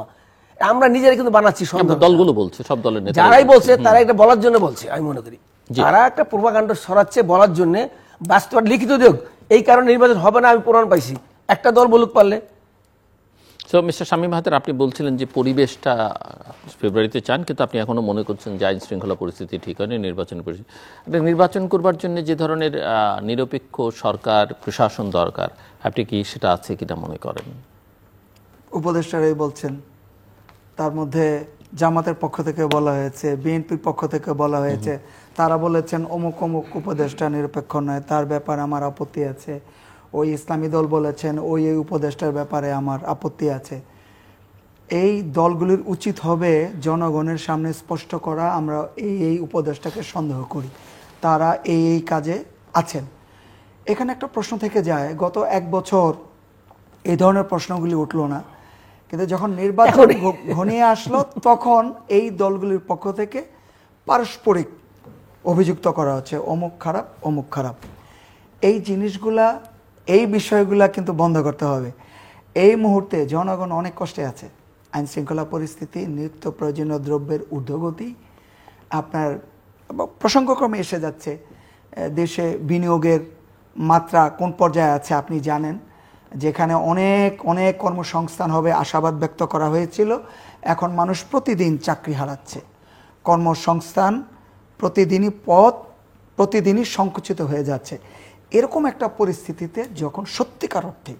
S2: আমরা নিজেরা কিন্তু বানাচ্ছি সন্দেহ।
S1: দলগুলো বলছে, সব দলের নেতা
S2: যারাই বলছে তারা এটা বলার জন্য বলছে, আমি মনে করি তারা একটা প্রোপাগান্ড ছড়াচ্ছে বলার জন্য, বাস্তব লিখিত দিক এই কারণে নির্বাচন হবে না, আমি প্রমাণ পাইছি, একটা দল বলুক পারলে।
S1: সো মিস্টার শামীম হায়দার, আপনি বলছিলেন যে পরিবেশটা ফেব্রুয়ারিতে চান, কিন্তু আপনি এখনো মনে করছেন যে আইন শৃঙ্খলা পরিস্থিতি ঠিক হয়নি, নির্বাচনের পরিস্থিতি। নির্বাচন করবার জন্য যে ধরনের নিরপেক্ষ সরকার প্রশাসন দরকার, আপনি কি সেটা আছে কিনা মনে করেন?
S3: উপদেষ্টারাই বলছেন, তার মধ্যে জামাতের পক্ষ থেকে বলা হয়েছে, বিএনপির পক্ষ থেকে বলা হয়েছে, তারা বলেছেন অমুক অমুক উপদেষ্টা নিরপেক্ষ নয়, তার ব্যাপারে আমার আপত্তি আছে। ওই ইসলামী দল বলেছেন ওই উপদেষ্টার ব্যাপারে আমার আপত্তি আছে। এই দলগুলির উচিত হবে জনগণের সামনে স্পষ্ট করা, আমরা এই উপদেষ্টাকে সন্দেহ করি, তারা এই কাজে আছেন। এখানে একটা প্রশ্ন থেকে যায়, গত 1 বছর এই ধরনের প্রশ্নগুলি উঠলো না, কিন্তু যখন নির্বাচন ঘনিয়ে আসলো তখন এই দলগুলির পক্ষ থেকে পারস্পরিক অভিযুক্ত করা হচ্ছে, অমুক খারাপ অমুক খারাপ। এই জিনিসগুলা, এই বিষয়গুলা কিন্তু বন্ধ করতে হবে। এই মুহূর্তে জনগণ অনেক কষ্টে আছে, আইন শৃঙ্খলা পরিস্থিতি, নিত্য প্রয়োজনীয় দ্রব্যের ঊর্ধ্বগতি, আপনার প্রসঙ্গক্রমে এসে যাচ্ছে, দেশে বিনিয়োগের মাত্রা কোন পর্যায়ে আছে আপনি জানেন, যেখানে অনেক অনেক কর্মসংস্থান হবে আশাবাদ ব্যক্ত করা হয়েছিল, এখন মানুষ প্রতিদিন চাকরি হারাচ্ছে, কর্মসংস্থান প্রতিদিনই প্রতিদিনই সংকুচিত হয়ে যাচ্ছে। এরকম একটা পরিস্থিতিতে যখন সত্যিকার অর্থে,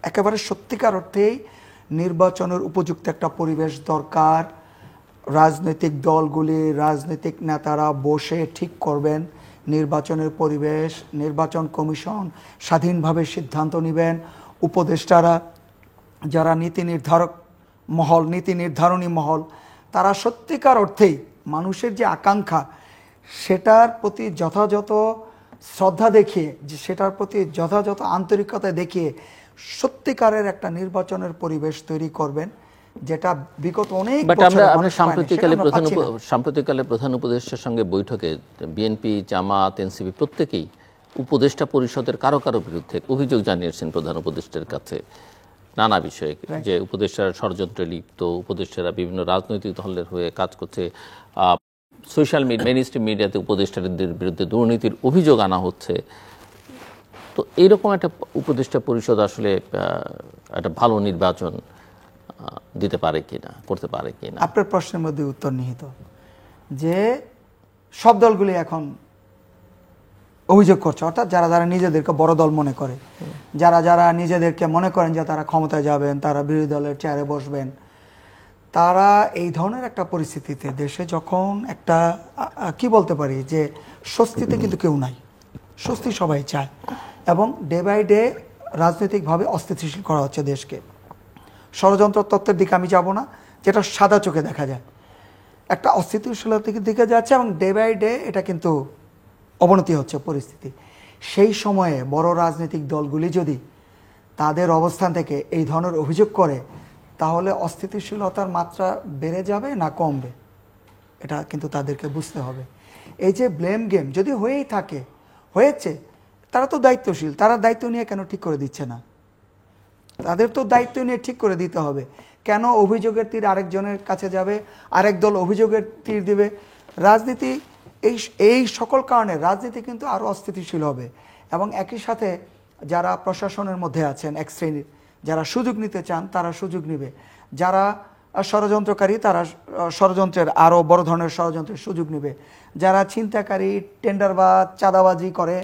S3: একেবারে সত্যিকার অর্থেই নির্বাচনের উপযুক্ত একটা পরিবেশ দরকার, রাজনৈতিক দলগুলি, রাজনৈতিক নেতারা বসে ঠিক করবেন নির্বাচনের পরিবেশ, নির্বাচন কমিশন স্বাধীনভাবে সিদ্ধান্ত নেবেন, উপদেষ্টারা যারা নীতি নির্ধারণী মহল, তারা সত্যিকার অর্থেই মানুষের যে আকাঙ্ক্ষা সেটার প্রতি যথাযথ শ্রদ্ধা দেখিয়ে, সেটার প্রতি যথাযথ আন্তরিকতা দেখিয়ে সত্যিকারের একটা নির্বাচনের পরিবেশ তৈরি করবেন, যেটা বিগত অনেক
S1: আমরা সাম্প্রতিককালে প্রধান উপদেষ্টার সঙ্গে বৈঠকে বিএনপি, জামাত, এনসিপি প্রত্যেকেই উপদেষ্টা পরিষদের কারো বিরুদ্ধে অভিযোগ জানিয়েছেন প্রধান উপদেষ্টার কাছে নানা বিষয়ে, যে উপদেষ্টারা ষড়যন্ত্রে লিপ্ত, উপদেষ্টারা বিভিন্ন রাজনৈতিক দলের হয়ে কাজ করছে, সোশ্যাল মিডিয়া, মেইনস্ট্রিম মিডিয়াতে উপদেষ্টাদের বিরুদ্ধে দুর্নীতির অভিযোগ আনা হচ্ছে। তো এইরকম একটা উপদেষ্টা পরিষদ আসলে একটা ভালো নির্বাচন দিতে পারে কিনা, করতে পারে কিনা?
S3: আপনার প্রশ্নের মধ্যে উত্তর নিহিত, যে সব দলগুলি এখন অভিযোগ করছে, অর্থাৎ যারা নিজেদেরকে বড় দল মনে করে, যারা নিজেদেরকে মনে করেন যে তারা ক্ষমতায় যাবেন, তারা বিরোধী দলের চেয়ারে বসবেন, তারা এই ধরনের একটা পরিস্থিতিতে দেশে যখন একটা কি বলতে পারি যে স্বস্তিতে কিন্তু কেউ নাই, স্বস্তি সবাই চায়, এবং ডে বাই ডে রাজনৈতিকভাবে অস্থিতিশীল করা হচ্ছে দেশকে। ষড়যন্ত্র তত্ত্বের দিকে আমি যাব না, যেটা সাদা চোখে দেখা যায়, একটা অস্থিতিশীলতার দিকে যাচ্ছে, এবং ডে বাই ডে এটা কিন্তু অবনতি হচ্ছে পরিস্থিতি। সেই সময়ে বড় রাজনৈতিক দলগুলি যদি তাদের অবস্থান থেকে এই ধরনের অভিযোগ করে, তাহলে অস্থিতিশীলতার মাত্রা বেড়ে যাবে না কমবে, এটা কিন্তু তাদেরকে বুঝতে হবে। এই যে ব্লেম গেম যদি হয়েই থাকে, হয়েছে, তারা তো দায়িত্বশীল, তারা দায়িত্ব নিয়ে কেন ঠিক করে দিচ্ছে না? তাদের তো দায়িত্ব নিয়ে ঠিক করে দিতে হবে। কেন অভিযোগের তীর আরেকজনের কাছে যাবে, আরেক দল অভিযোগের তীর দিবে? রাজনীতি এই সকল কারণে রাজনীতি কিন্তু আরও অস্থিতিশীল হবে, এবং একই সাথে যারা প্রশাসনের মধ্যে আছেন এক শ্রেণীর, যারা সুযোগ নিতে চান তারা সুযোগ নেবে, যারা ষড়যন্ত্রকারী তারা ষড়যন্ত্রের আরও বড় ধরনের ষড়যন্ত্রের সুযোগ নেবে, যারা ছিনতাইকারী, টেন্ডারবাজ, চাঁদাবাজি করে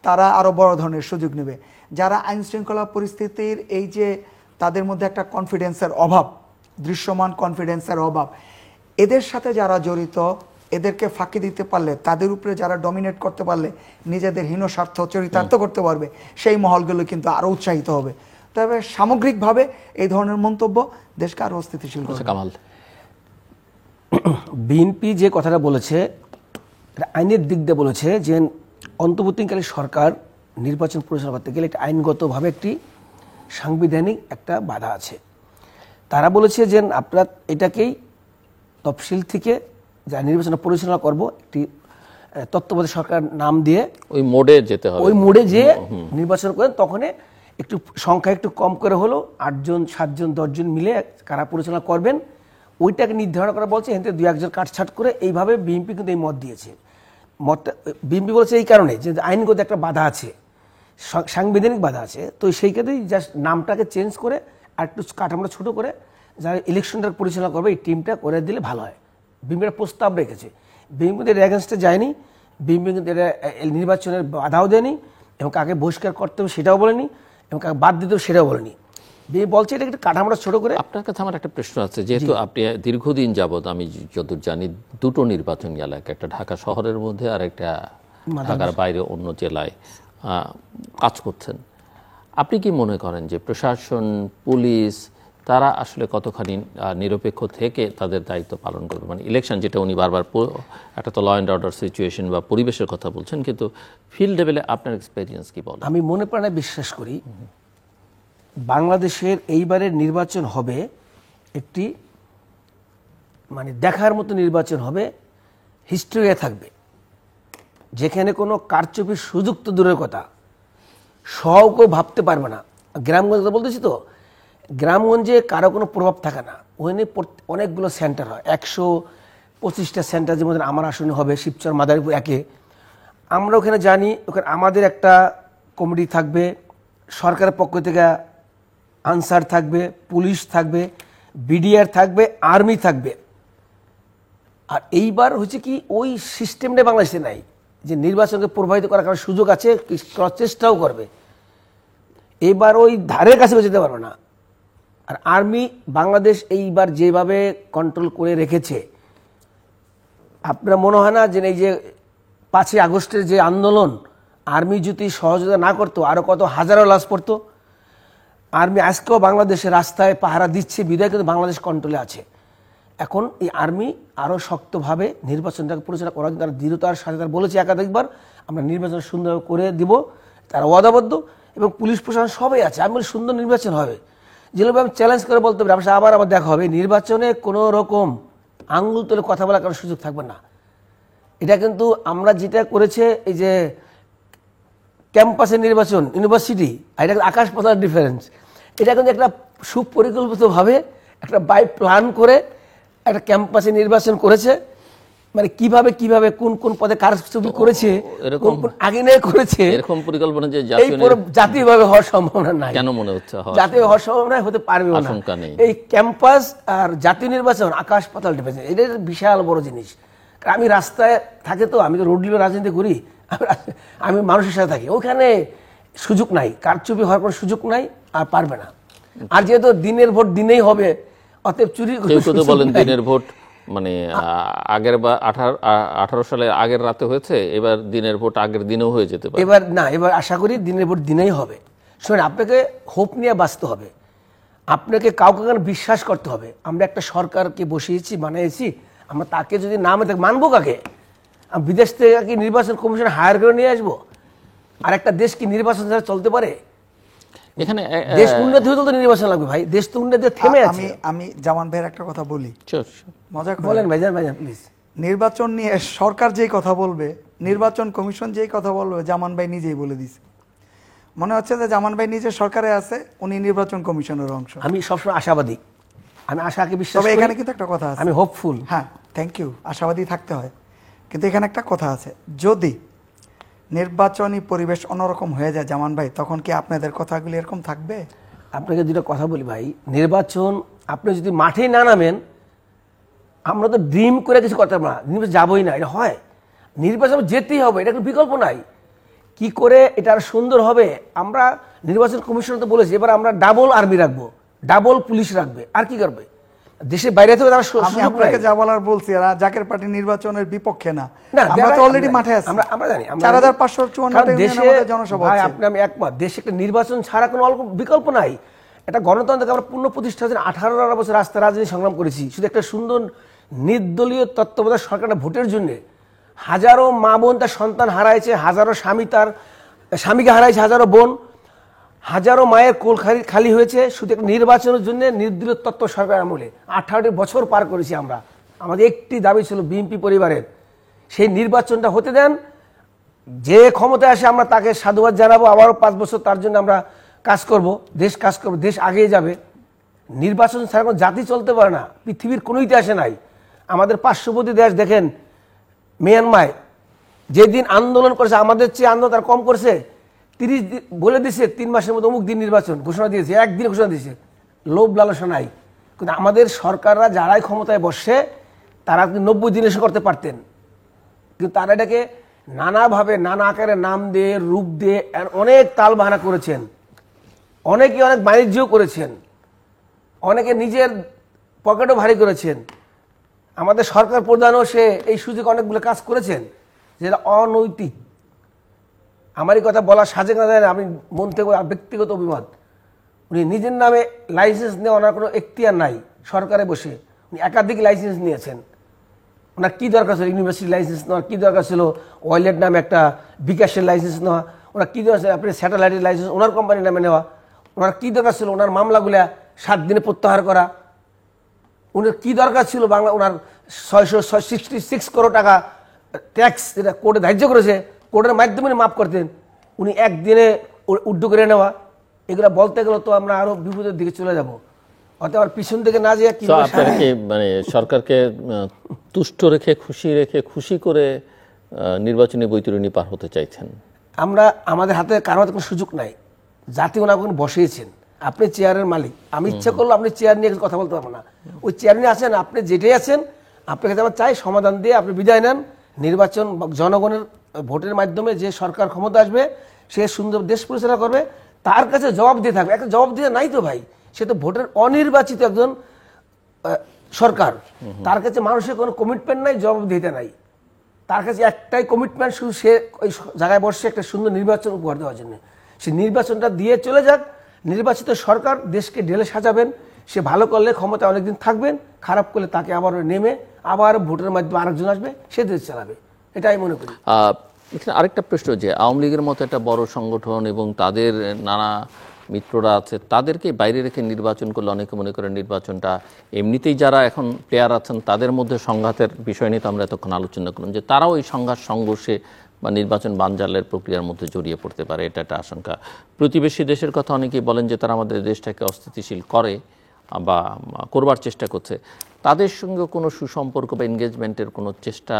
S3: তারা আরও বড় ধরনের সুযোগ নেবে, যারা আইন শৃঙ্খলা পরিস্থিতির এই যে তাদের মধ্যে একটা কনফিডেন্সের অভাব, দৃশ্যমান কনফিডেন্সের অভাব, এদের সাথে যারা জড়িত, এদেরকে ফাঁকি দিতে পারলে, তাদের উপরে যারা ডমিনেট করতে পারলে, নিজেদের হীন স্বার্থ চরিতার্থ করতে পারবে, সেই মহলগুলো কিন্তু আরো উৎসাহিত হবে। তবে সামগ্রিকভাবে এই ধরনের মন্তব্য দেশকে আরো অস্থিতিশীল করবে।
S1: কামাল,
S2: বিএনপি যে কথাটা বলেছে এটা আইনের দিক দিয়ে বলেছে যে অন্তর্বর্তীকালীন সরকার নির্বাচন পরিচালনা করতে গেলে একটা আইনগতভাবে একটি সাংবিধানিক একটা বাধা আছে। তারা বলেছে যে আপনারা এটাকেই তফসিল থেকে যা নির্বাচন পরিচালনা করব একটি তত্ত্বাবধায়ক সরকার নাম দিয়ে
S1: ওই মোডে যেতে হবে,
S2: ওই মোডে যে নির্বাচন করেন তখন একটু সংখ্যা একটু কম করে হলো 8 জন 7 জন 10 জন মিলে কারা পরিচালনা করবেন ওইটাকে নির্ধারণ করা বলছে। এতে 2-1 জন কাটছাট করে এইভাবে বিএনপি কিন্তু এই মত দিয়েছে। মতটা বিএনপি বলছে এই কারণে যে আইনগত একটা বাধা আছে, সাংবিধানিক বাধা আছে, তো সেই ক্ষেত্রেই জাস্ট নামটাকে চেঞ্জ করে আর একটু কাঠামোটা ছোটো করে যারা ইলেকশনটা পরিচালনা করবে এই টিমটা করে দিলে ভালো হয়। বিএনপি একটা প্রস্তাব রেখেছে, বিএনপি কিন্তু এর এগেনস্টে যায়নি, বিএনপি কিন্তু এটা নির্বাচনের বাধাও দেয়নি এবং কাকে বহিষ্কার করতে হবে সেটাও বলেনি এবং কাকে বাদ দিতে হবে সেটাও বলেনি। বিএনপি বলছে এটা একটু কাঠামোটা ছোটো করে।
S1: আপনার কাছে আমার একটা প্রশ্ন আছে, যেহেতু আপনি দীর্ঘদিন যাবৎ আমি যতদূর জানি 2টো নির্বাচনী এলাকা, একটা ঢাকা শহরের মধ্যে আর একটা ঢাকার বাইরে অন্য জেলায় কাজ করছেন, আপনি কি মনে করেন যে প্রশাসন, পুলিশ তারা আসলে কতখানি নিরপেক্ষ থেকে তাদের দায়িত্ব পালন করবে? মানে ইলেকশন যেটা উনি বারবার একটা তো ল অ্যান্ড অর্ডার সিচুয়েশন বা পরিবেশের কথা বলছেন, কিন্তু ফিল্ড লেভেলে আপনার এক্সপেরিয়েন্স কি বলে?
S2: আমি মনে প্রাণে বিশ্বাস করি বাংলাদেশের এইবারের নির্বাচন হবে একটি মানে দেখার মতো নির্বাচন হবে, হিস্ট্রি হয়ে থাকবে, যেখানে কোনো কারচুপির সুযোগ তো দূরের কথা, কেউ ভাবতে পারবে না। গ্রামগঞ্জ বলতেছি তো, গ্রামগঞ্জে কারো কোনো প্রভাব থাকে না, ওখানে অনেকগুলো সেন্টার হয়, 125টা সেন্টার, যেমন আমার আসনে হবে শিবচর মাদারীপুর একে। আমরা ওখানে জানি ওখানে আমাদের একটা কমিটি থাকবে, সরকারের পক্ষ থেকে আনসার থাকবে, পুলিশ থাকবে, বিডিআর থাকবে, আর্মি থাকবে। আর এইবার হচ্ছে কি ওই সিস্টেমটা বাংলাদেশে নাই, যে নির্বাচনকে প্রভাবিত করার কারণ সুযোগ আছে, করার চেষ্টাও করবে। এইবার ওই ধারের কাছে যেতে পারবে না। আর আর্মি বাংলাদেশ এইবার যেভাবে কন্ট্রোল করে রেখেছে, আপনার মনে হয় না যে এই যে 5ই আগস্টের যে আন্দোলন, আর্মি যদি সহযোগিতা না করতো আরও কত হাজারো লাশ পড়তো। আর্মি আজকেও বাংলাদেশের রাস্তায় পাহারা দিচ্ছে, বিদায় কিন্তু বাংলাদেশ কন্ট্রোলে আছে। এখন এই আর্মি আরও শক্তভাবে নির্বাচনটাকে পরিচালনা করার জন্য তারা দৃঢ়তার সাথে তারা বলেছে একাধিকবার আমরা নির্বাচন সুন্দর করে দিব, তারা ওয়াদাবদ্ধ, এবং পুলিশ প্রশাসন সবাই আছে। আমি বলি সুন্দর নির্বাচন হবে, যেভাবে আমি চ্যালেঞ্জ করে বলতে পারি আবার আমার দেখা হবে, নির্বাচনে কোনো রকম আঙ্গুল তুলে কথা বলার কারণ সুযোগ থাকবে না। এটা কিন্তু আমরা যেটা করেছে এই যে ক্যাম্পাসের নির্বাচন, ইউনিভার্সিটি, আর এটা আকাশ পাতাল ডিফারেন্স। এটা কিন্তু একটা সুপরিকল্পিতভাবে একটা বাই প্ল্যান করে একটা ক্যাম্পাসে নির্বাচন করেছে, মানে কিভাবে কিভাবে কোন কোন পদে কার ছবি করেছে, কোন কোন আগে নিয়ে করেছে,
S1: এরকম পরিকল্পনা যে
S2: জাতীয়ভাবে হওয়ার সম্ভাবনা নাই।
S1: কেন মনে হচ্ছে
S2: জাতীয় হওয়ার সম্ভাবনা হতে পারবে না? এই ক্যাম্পাস আর জাতীয় নির্বাচন আকাশ পাতাল ডিফারেন্স, এটা বিশাল বড় জিনিস। আমি রাস্তায় থাকি তো, আমি তো রোড লিভে রাজনীতি করি, আমি মানুষের সাথে থাকি, ওখানে সুযোগ নাই, কারচুপি হওয়ার কোনো সুযোগ নাই, আর পারবে না। আর যেহেতু দিনের ভোট দিনেই হবে, অতএব চুরি
S1: বলেন দিনের ভোট মানে আগের বা 18 সালে আগের রাতে হয়েছে, এবার দিনের ভোট আগের দিনেও হয়ে যেতে পারে।
S2: এবার না, এবার আশা করি দিনের ভোট দিনেই হবে। শুনুন, আপনাকে হোপ নিয়ে বাঁচতে হবে, আপনাকে কাউকে বিশ্বাস করতে হবে। আমরা একটা সরকারকে বসিয়েছি, বানিয়েছি, আমরা তাকে যদি না মানবো কাকে? বিদেশ থেকে কি নির্বাচন কমিশন হায়ার করে নিয়ে আসবো? আর একটা দেশ কি নির্বাচন ছাড়া চলতে পারে?
S1: এখানে
S2: দেশ উন্নতি হতে তো নির্বাচন লাগবে ভাই, দেশ তো উন্নতি থেমে আছে।
S3: আমি জামান ভাইয়ের একটা কথা বলি, মজা করে
S2: বলেন ভাইজান, ভাইজান প্লিজ।
S3: নির্বাচন নিয়ে সরকার যেই কথা বলবে, নির্বাচন কমিশন যেই কথা বলবে, জামান ভাই নিজেই বলে দিছে। মনে হচ্ছে যে জামান ভাই নিজে সরকারে আছে, উনি নির্বাচন কমিশনের অংশ।
S2: আমি সবসময় আশাবাদী, আমি আশাকে বিশ্বাস করি।
S3: তবে এখানে কিন্তু একটা কথা আছে,
S2: আমি হোপফুল।
S3: হ্যাঁ, থ্যাংক ইউ, আশাবাদী থাকতে হয়। কিন্তু এখানে একটা কথা আছে, যদি নির্বাচনী পরিবেশ অন্যরকম হয়ে যায় জামান ভাই, তখন কি আপনাদের কথাগুলি এরকম থাকবে?
S2: আপনাকে দুটো কথা বলি ভাই, নির্বাচন আপনি যদি মাঠেই না নামেন, আমরা তো ড্রিম করে কিছু করতে পারবো না, নির্বাচন যাবোই না, এটা হয়। নির্বাচন যেতেই হবে, এটা কোনো বিকল্প নাই। কি করে এটা আর সুন্দর হবে? আমরা নির্বাচন কমিশন তো বলেছি এবার আমরা ডাবল আর্মি রাখবো, ডাবল পুলিশ রাখবে, আর কি করবে? দেশের বাইরে থেকে তারা
S3: আমি আপনাকে যা বলার বলছি, আর জাকের পার্টি নির্বাচনের বিপক্ষে না,
S2: না,
S3: আমরা তো অলরেডি মাঠে আছি।
S2: আমরা জানি
S3: 4554টা ইউনিয়নের জনসভা
S2: ভাই,
S3: হচ্ছে।
S2: আপনি আমি একমত, দেশে একটা নির্বাচন ছাড়া কোনো বিকল্প নাই। একটা গণতন্ত্রকে আমরা পূর্ণ প্রতিষ্ঠার জন্য 18 বছর রাস্তায় রাজনীতি সংগ্রাম করেছি, শুধু একটা সুন্দর নির্দলীয় তত্ত্বাবধায়ক সরকারের ভোটের জন্য। হাজারো মা বোন তার সন্তান হারাইছে, হাজারো স্বামী তার স্বামীকে হারাইছে, হাজারো বোন, হাজারো মায়ের কোল খালি হয়েছে শুধু একটা নির্বাচনের জন্য। নির্দলীয় তত্ত্ব সরকার আমলে 18টি বছর পার করেছি আমরা। আমাদের একটি দাবি ছিল বিএনপি পরিবারের, সেই নির্বাচনটা হতে দেন, যে ক্ষমতায় আসে আমরা তাকে সাধুবাদ জানাবো, আবারও 5 বছর তার জন্য আমরা কাজ করব, কাজ করবো, দেশ আগিয়ে যাবে। নির্বাচন ছাড়া কোনো জাতি চলতে পারে না, পৃথিবীর কোনো ইতিহাসে নাই। আমাদের পার্শ্ববর্তী দেশ দেখেন, মিয়ানমার যেদিন আন্দোলন করেছে, আমাদের চেয়ে আন্দোলন তারা কম করছে। 30 দিন বলে দিয়েছে 3 মাসের মধ্যে অমুক দিন নির্বাচন ঘোষণা দিয়েছে, একদিন ঘোষণা দিয়েছে। লোভ লালসা নাই। কিন্তু আমাদের সরকাররা যারাই ক্ষমতায় বসে তারা 90 দিন এসে করতে পারতেন, কিন্তু তারা এটাকে নানাভাবে নানা আকারে নাম দিয়ে রূপ দিয়ে অনেক তাল বাহানা করেছেন। অনেকে অনেক বাণিজ্যও করেছেন, অনেকে নিজের পকেটও ভারী করেছেন। আমাদের সরকার প্রধানও সে এই সুযোগ অনেকগুলো কাজ করেছেন যেটা অনৈতিক। আমারই কথা বলা সাজে না দেয় না, আমি মন থেকে ব্যক্তিগত অভিমত। উনি নিজের নামে লাইসেন্স নেওয়া, ওনার কোনো এখতিয়ার নাই। সরকারে বসে উনি একাধিক লাইসেন্স নিয়েছেন। ওনার কী দরকার ছিল ইউনিভার্সিটি লাইসেন্স নেওয়ার, কী দরকার ছিল ওয়াইলেট নামে একটা বিকাশের লাইসেন্স নেওয়া, ওনার কী দরকার ছিল আপনি স্যাটেলাইটের লাইসেন্স ওনার কোম্পানির নামে নেওয়া, ওনার কী দরকার ছিল ওনার মামলাগুলা 7 দিনে প্রত্যাহার করা, ওনার কী দরকার ছিল বাংলা ওনার 666 করোড় টাকা ট্যাক্স যেটা কোর্টে ধার্য করেছে, কোর্টের মাধ্যমে মাফ করতেন, উনি একদিনে উড্ডু করে নেওয়া। এগুলো বলতে গেলে তো আমরা আরো বিপদের দিকে চলে যাব। অতএব আর পিছন দিকে না যেয়ে কি
S1: আপনারা কি মানে সরকারকে তুষ্ট রেখে খুশি করে নির্বাচনী বৈতরণী পার হতে চাইছেন?
S2: আমরা আমাদের হাতে কারো হাতে কোনো সুযোগ নাই। জাতি ওনাকে বসিয়েছেন, আপনি চেয়ারের মালিক। আমি ইচ্ছা করলে আপনি চেয়ার নিয়ে কথা বলতে পারবো না। ওই চেয়ার নিয়ে আছেন, আপনি যেটাই আছেন, আপনার কাছে আমার চাই সমাধান দিয়ে আপনি বিদায় নেন। নির্বাচন জনগণের ভোটের মাধ্যমে যে সরকার ক্ষমতা আসবে সে সুন্দর দেশ পরিচালনা করবে, তার কাছে জবাব দিয়ে থাকবে। একটা জবাব দিয়ে নাই তো ভাই, সে তো ভোটের অনির্বাচিত একজন সরকার, তার কাছে মানুষের কোনো কমিটমেন্ট নাই, জবাব দিতে নাই। তার কাছে একটাই কমিটমেন্ট, শুধু সে ওই জায়গায় বসে একটা সুন্দর নির্বাচন উপহার দেওয়ার জন্য। সে নির্বাচনটা দিয়ে চলে যাক। নির্বাচিত সরকার দেশকে ঢেলে সাজাবেন, সে ভালো করলে ক্ষমতা অনেকদিন থাকবেন, খারাপ করলে তাকে আবার নেমে আবার ভোটের মাধ্যমে আরেকজন আসবে, সে দেশ চালাবে। এটাই মনে করি।
S1: এখানে আরেকটা প্রশ্ন, যে আওয়ামী লীগের মতো একটা বড় সংগঠন এবং তাদের নানা মিত্ররা আছে, তাদেরকে বাইরে রেখে নির্বাচন করলে অনেকে মনে করেন নির্বাচনটা এমনিতেই যারা এখন প্লেয়ার আছেন তাদের মধ্যে সংঘাতের বিষয় নিয়ে তো আমরা এতক্ষণ আলোচনা করলাম, যে তারাও এই সংঘর্ষে বা নির্বাচন বানজালের প্রক্রিয়ার মধ্যে জড়িয়ে পড়তে পারে, এটা একটা আশঙ্কা। প্রতিবেশী দেশের কথা অনেকেই বলেন যে তারা আমাদের দেশটাকে অস্থিতিশীল করে বা করবার চেষ্টা করছে। তাদের সঙ্গে কোনো সুসম্পর্ক বা এনগেজমেন্টের কোনো চেষ্টা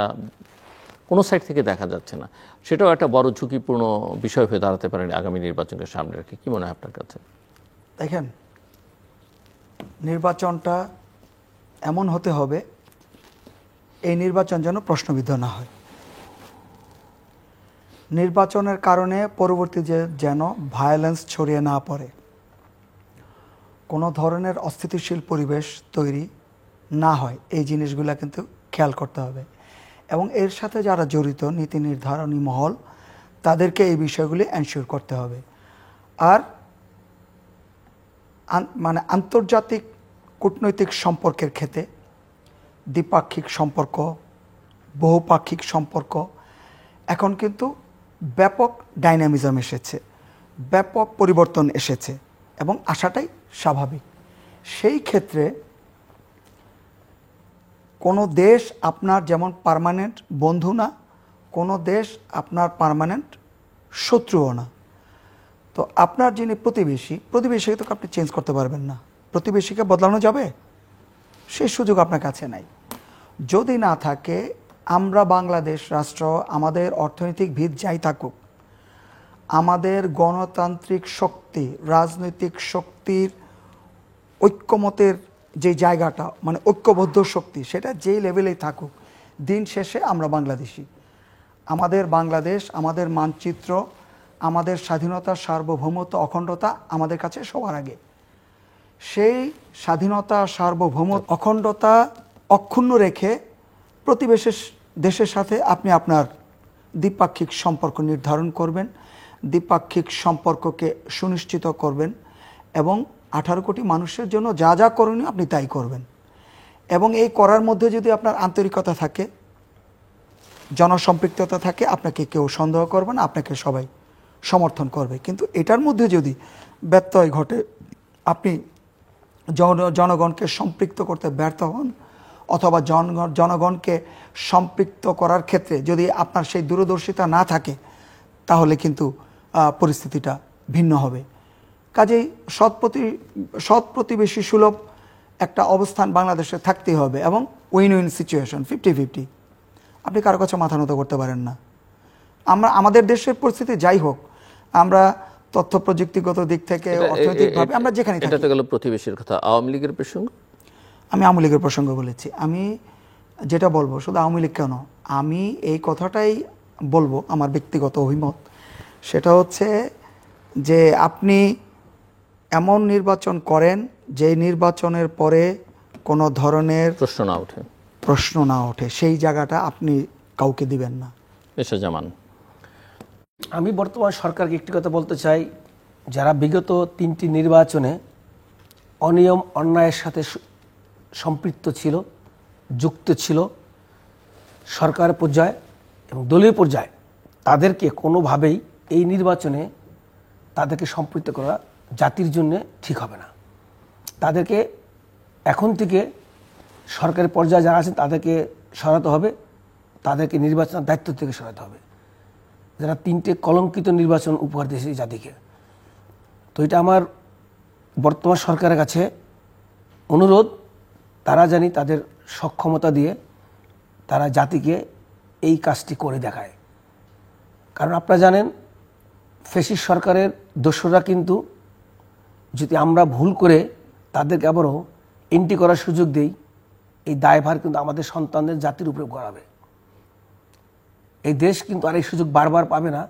S1: কোনো সাইড থেকে দেখা যাচ্ছে না, সেটাও একটা বড় ঝুঁকিপূর্ণ বিষয় হয়ে দাঁড়াতে পারে আগামী নির্বাচনকে সামনে রেখে। কি মনে হয় আপনার কাছে?
S3: দেখেন, নির্বাচনটা এমন হতে হবে, এই নির্বাচন যেন প্রশ্নবিদ্ধ না হয়। নির্বাচনের কারণে পরবর্তী যেন ভায়োলেন্স ছড়িয়ে না পড়ে, কোনো ধরনের অস্থিতিশীল পরিবেশ তৈরি না হয়, এই জিনিসগুলো কিন্তু খেয়াল করতে হবে। এবং এর সাথে যারা জড়িত নীতি নির্ধারণী মহল, তাদেরকে এই বিষয়গুলি এনশিওর করতে হবে। আর মানে আন্তর্জাতিক কূটনৈতিক সম্পর্কের ক্ষেত্রে দ্বিপাক্ষিক সম্পর্ক, বহুপাক্ষিক সম্পর্ক এখন কিন্তু ব্যাপক ডাইনামিজম এসেছে, ব্যাপক পরিবর্তন এসেছে এবং আসাটাই স্বাভাবিক। সেই ক্ষেত্রে কোনো দেশ আপনার যেমন পার্মানেন্ট বন্ধু না, কোনো দেশ আপনার পার্মানেন্ট শত্রুও না। তো আপনার যিনি প্রতিবেশীকে তো আপনি চেঞ্জ করতে পারবেন না, প্রতিবেশীকে বদলানো যাবে সেই সুযোগ আপনার কাছে নাই। যদি না থাকে, আমরা বাংলাদেশ রাষ্ট্র, আমাদের অর্থনৈতিক ভিত যাই থাকুক, আমাদের গণতান্ত্রিক শক্তি, রাজনৈতিক শক্তির ঐক্যমতের যে জায়গাটা, মানে ঐক্যবদ্ধ শক্তি, সেটা যেই লেভেলেই থাকুক, দিন শেষে আমরা বাংলাদেশি। আমাদের বাংলাদেশ, আমাদের মানচিত্র, আমাদের স্বাধীনতা, সার্বভৌমত্ব, অখণ্ডতা আমাদের কাছে সবার আগে। সেই স্বাধীনতা, সার্বভৌমত্ব, অখণ্ডতা অক্ষুণ্ণ রেখে প্রতিবেশী দেশের সাথে আপনি আপনার দ্বিপাক্ষিক সম্পর্ক নির্ধারণ করবেন, দ্বিপাক্ষিক সম্পর্ককে সুনিশ্চিত করবেন এবং 18 কোটি মানুষের জন্য যা যা করণীয় আপনি তাই করবেন। এবং এই করার মধ্যে যদি আপনার আন্তরিকতা থাকে, জনসম্পৃক্ততা থাকে, আপনাকে কেউ সন্দেহ করবে না, আপনাকে সবাই সমর্থন করবে। কিন্তু এটার মধ্যে যদি ব্যত্যয় ঘটে, আপনি জনগণকে সম্পৃক্ত করতে ব্যর্থ হন, অথবা জনগণকে সম্পৃক্ত করার ক্ষেত্রে যদি আপনার সেই দূরদর্শিতা না থাকে, তাহলে কিন্তু পরিস্থিতিটা ভিন্ন হবে। কাজেই সৎ প্রতিবেশী সুলভ একটা অবস্থান বাংলাদেশে থাকতেই হবে এবং উইন উইন সিচুয়েশন, 50-50। আপনি কারো কাছে মাথা নত করতে পারেন না। আমাদের দেশের পরিস্থিতি যাই হোক, আমরা তথ্য প্রযুক্তিগত দিক থেকে, অর্থনৈতিকভাবে আমরা যেখানে থাকি।
S1: এটা তো গেল প্রতিবেশীর কথা। আওয়ামী লীগের প্রসঙ্গ,
S3: আমি আওয়ামী লীগের প্রসঙ্গ বলেছি। আমি যেটা বলবো, শুধু আওয়ামী লীগ কেন, আমি এই কথাটাই বলবো, আমার ব্যক্তিগত অভিমত, সেটা হচ্ছে যে আপনি এমন নির্বাচন করেন যে নির্বাচনের পরে কোনো ধরনের প্রশ্ন না ওঠে, সেই জায়গাটা আপনি কাউকে দিবেন না।
S1: জামান,
S2: আমি বর্তমান সরকারকে একটি কথা বলতে চাই, যারা বিগত 3টি নির্বাচনে অনিয়ম অন্যায়ের সাথে সম্পৃক্ত ছিল, যুক্ত ছিল, সরকার পর্যায়ে এবং দলীয় পর্যায়ে, তাদেরকে কোনোভাবেই এই নির্বাচনে তাদেরকে সম্পৃক্ত করা জাতির জন্য ঠিক হবে না। তাদেরকে এখন থেকে সরকারি পর্যায়ে যারা আছেন তাদেরকে সরাতে হবে, তাদেরকে নির্বাচনের দায়িত্ব থেকে সরাতে হবে, যারা 3টে কলঙ্কিত নির্বাচন উপহার দিয়েছে জাতিকে। তো এটা আমার বর্তমান সরকারের কাছে অনুরোধ, তারা জানি তাদের সক্ষমতা দিয়ে তারা জাতিকে এই কাজটি করে দেখায়। কারণ আপনারা জানেন, ফ্যাসিস্ট সরকারের দোসররা কিন্তু যদি আমরা ভুল করে তাদেরকে আবারও এন্ট্রি করার সুযোগ দেই, এই দায়ভার কিন্তু আমাদের সন্তানদের জাতির উপরে গড়াবে। এই দেশ কিন্তু আর এই সুযোগ বারবার পাবে না।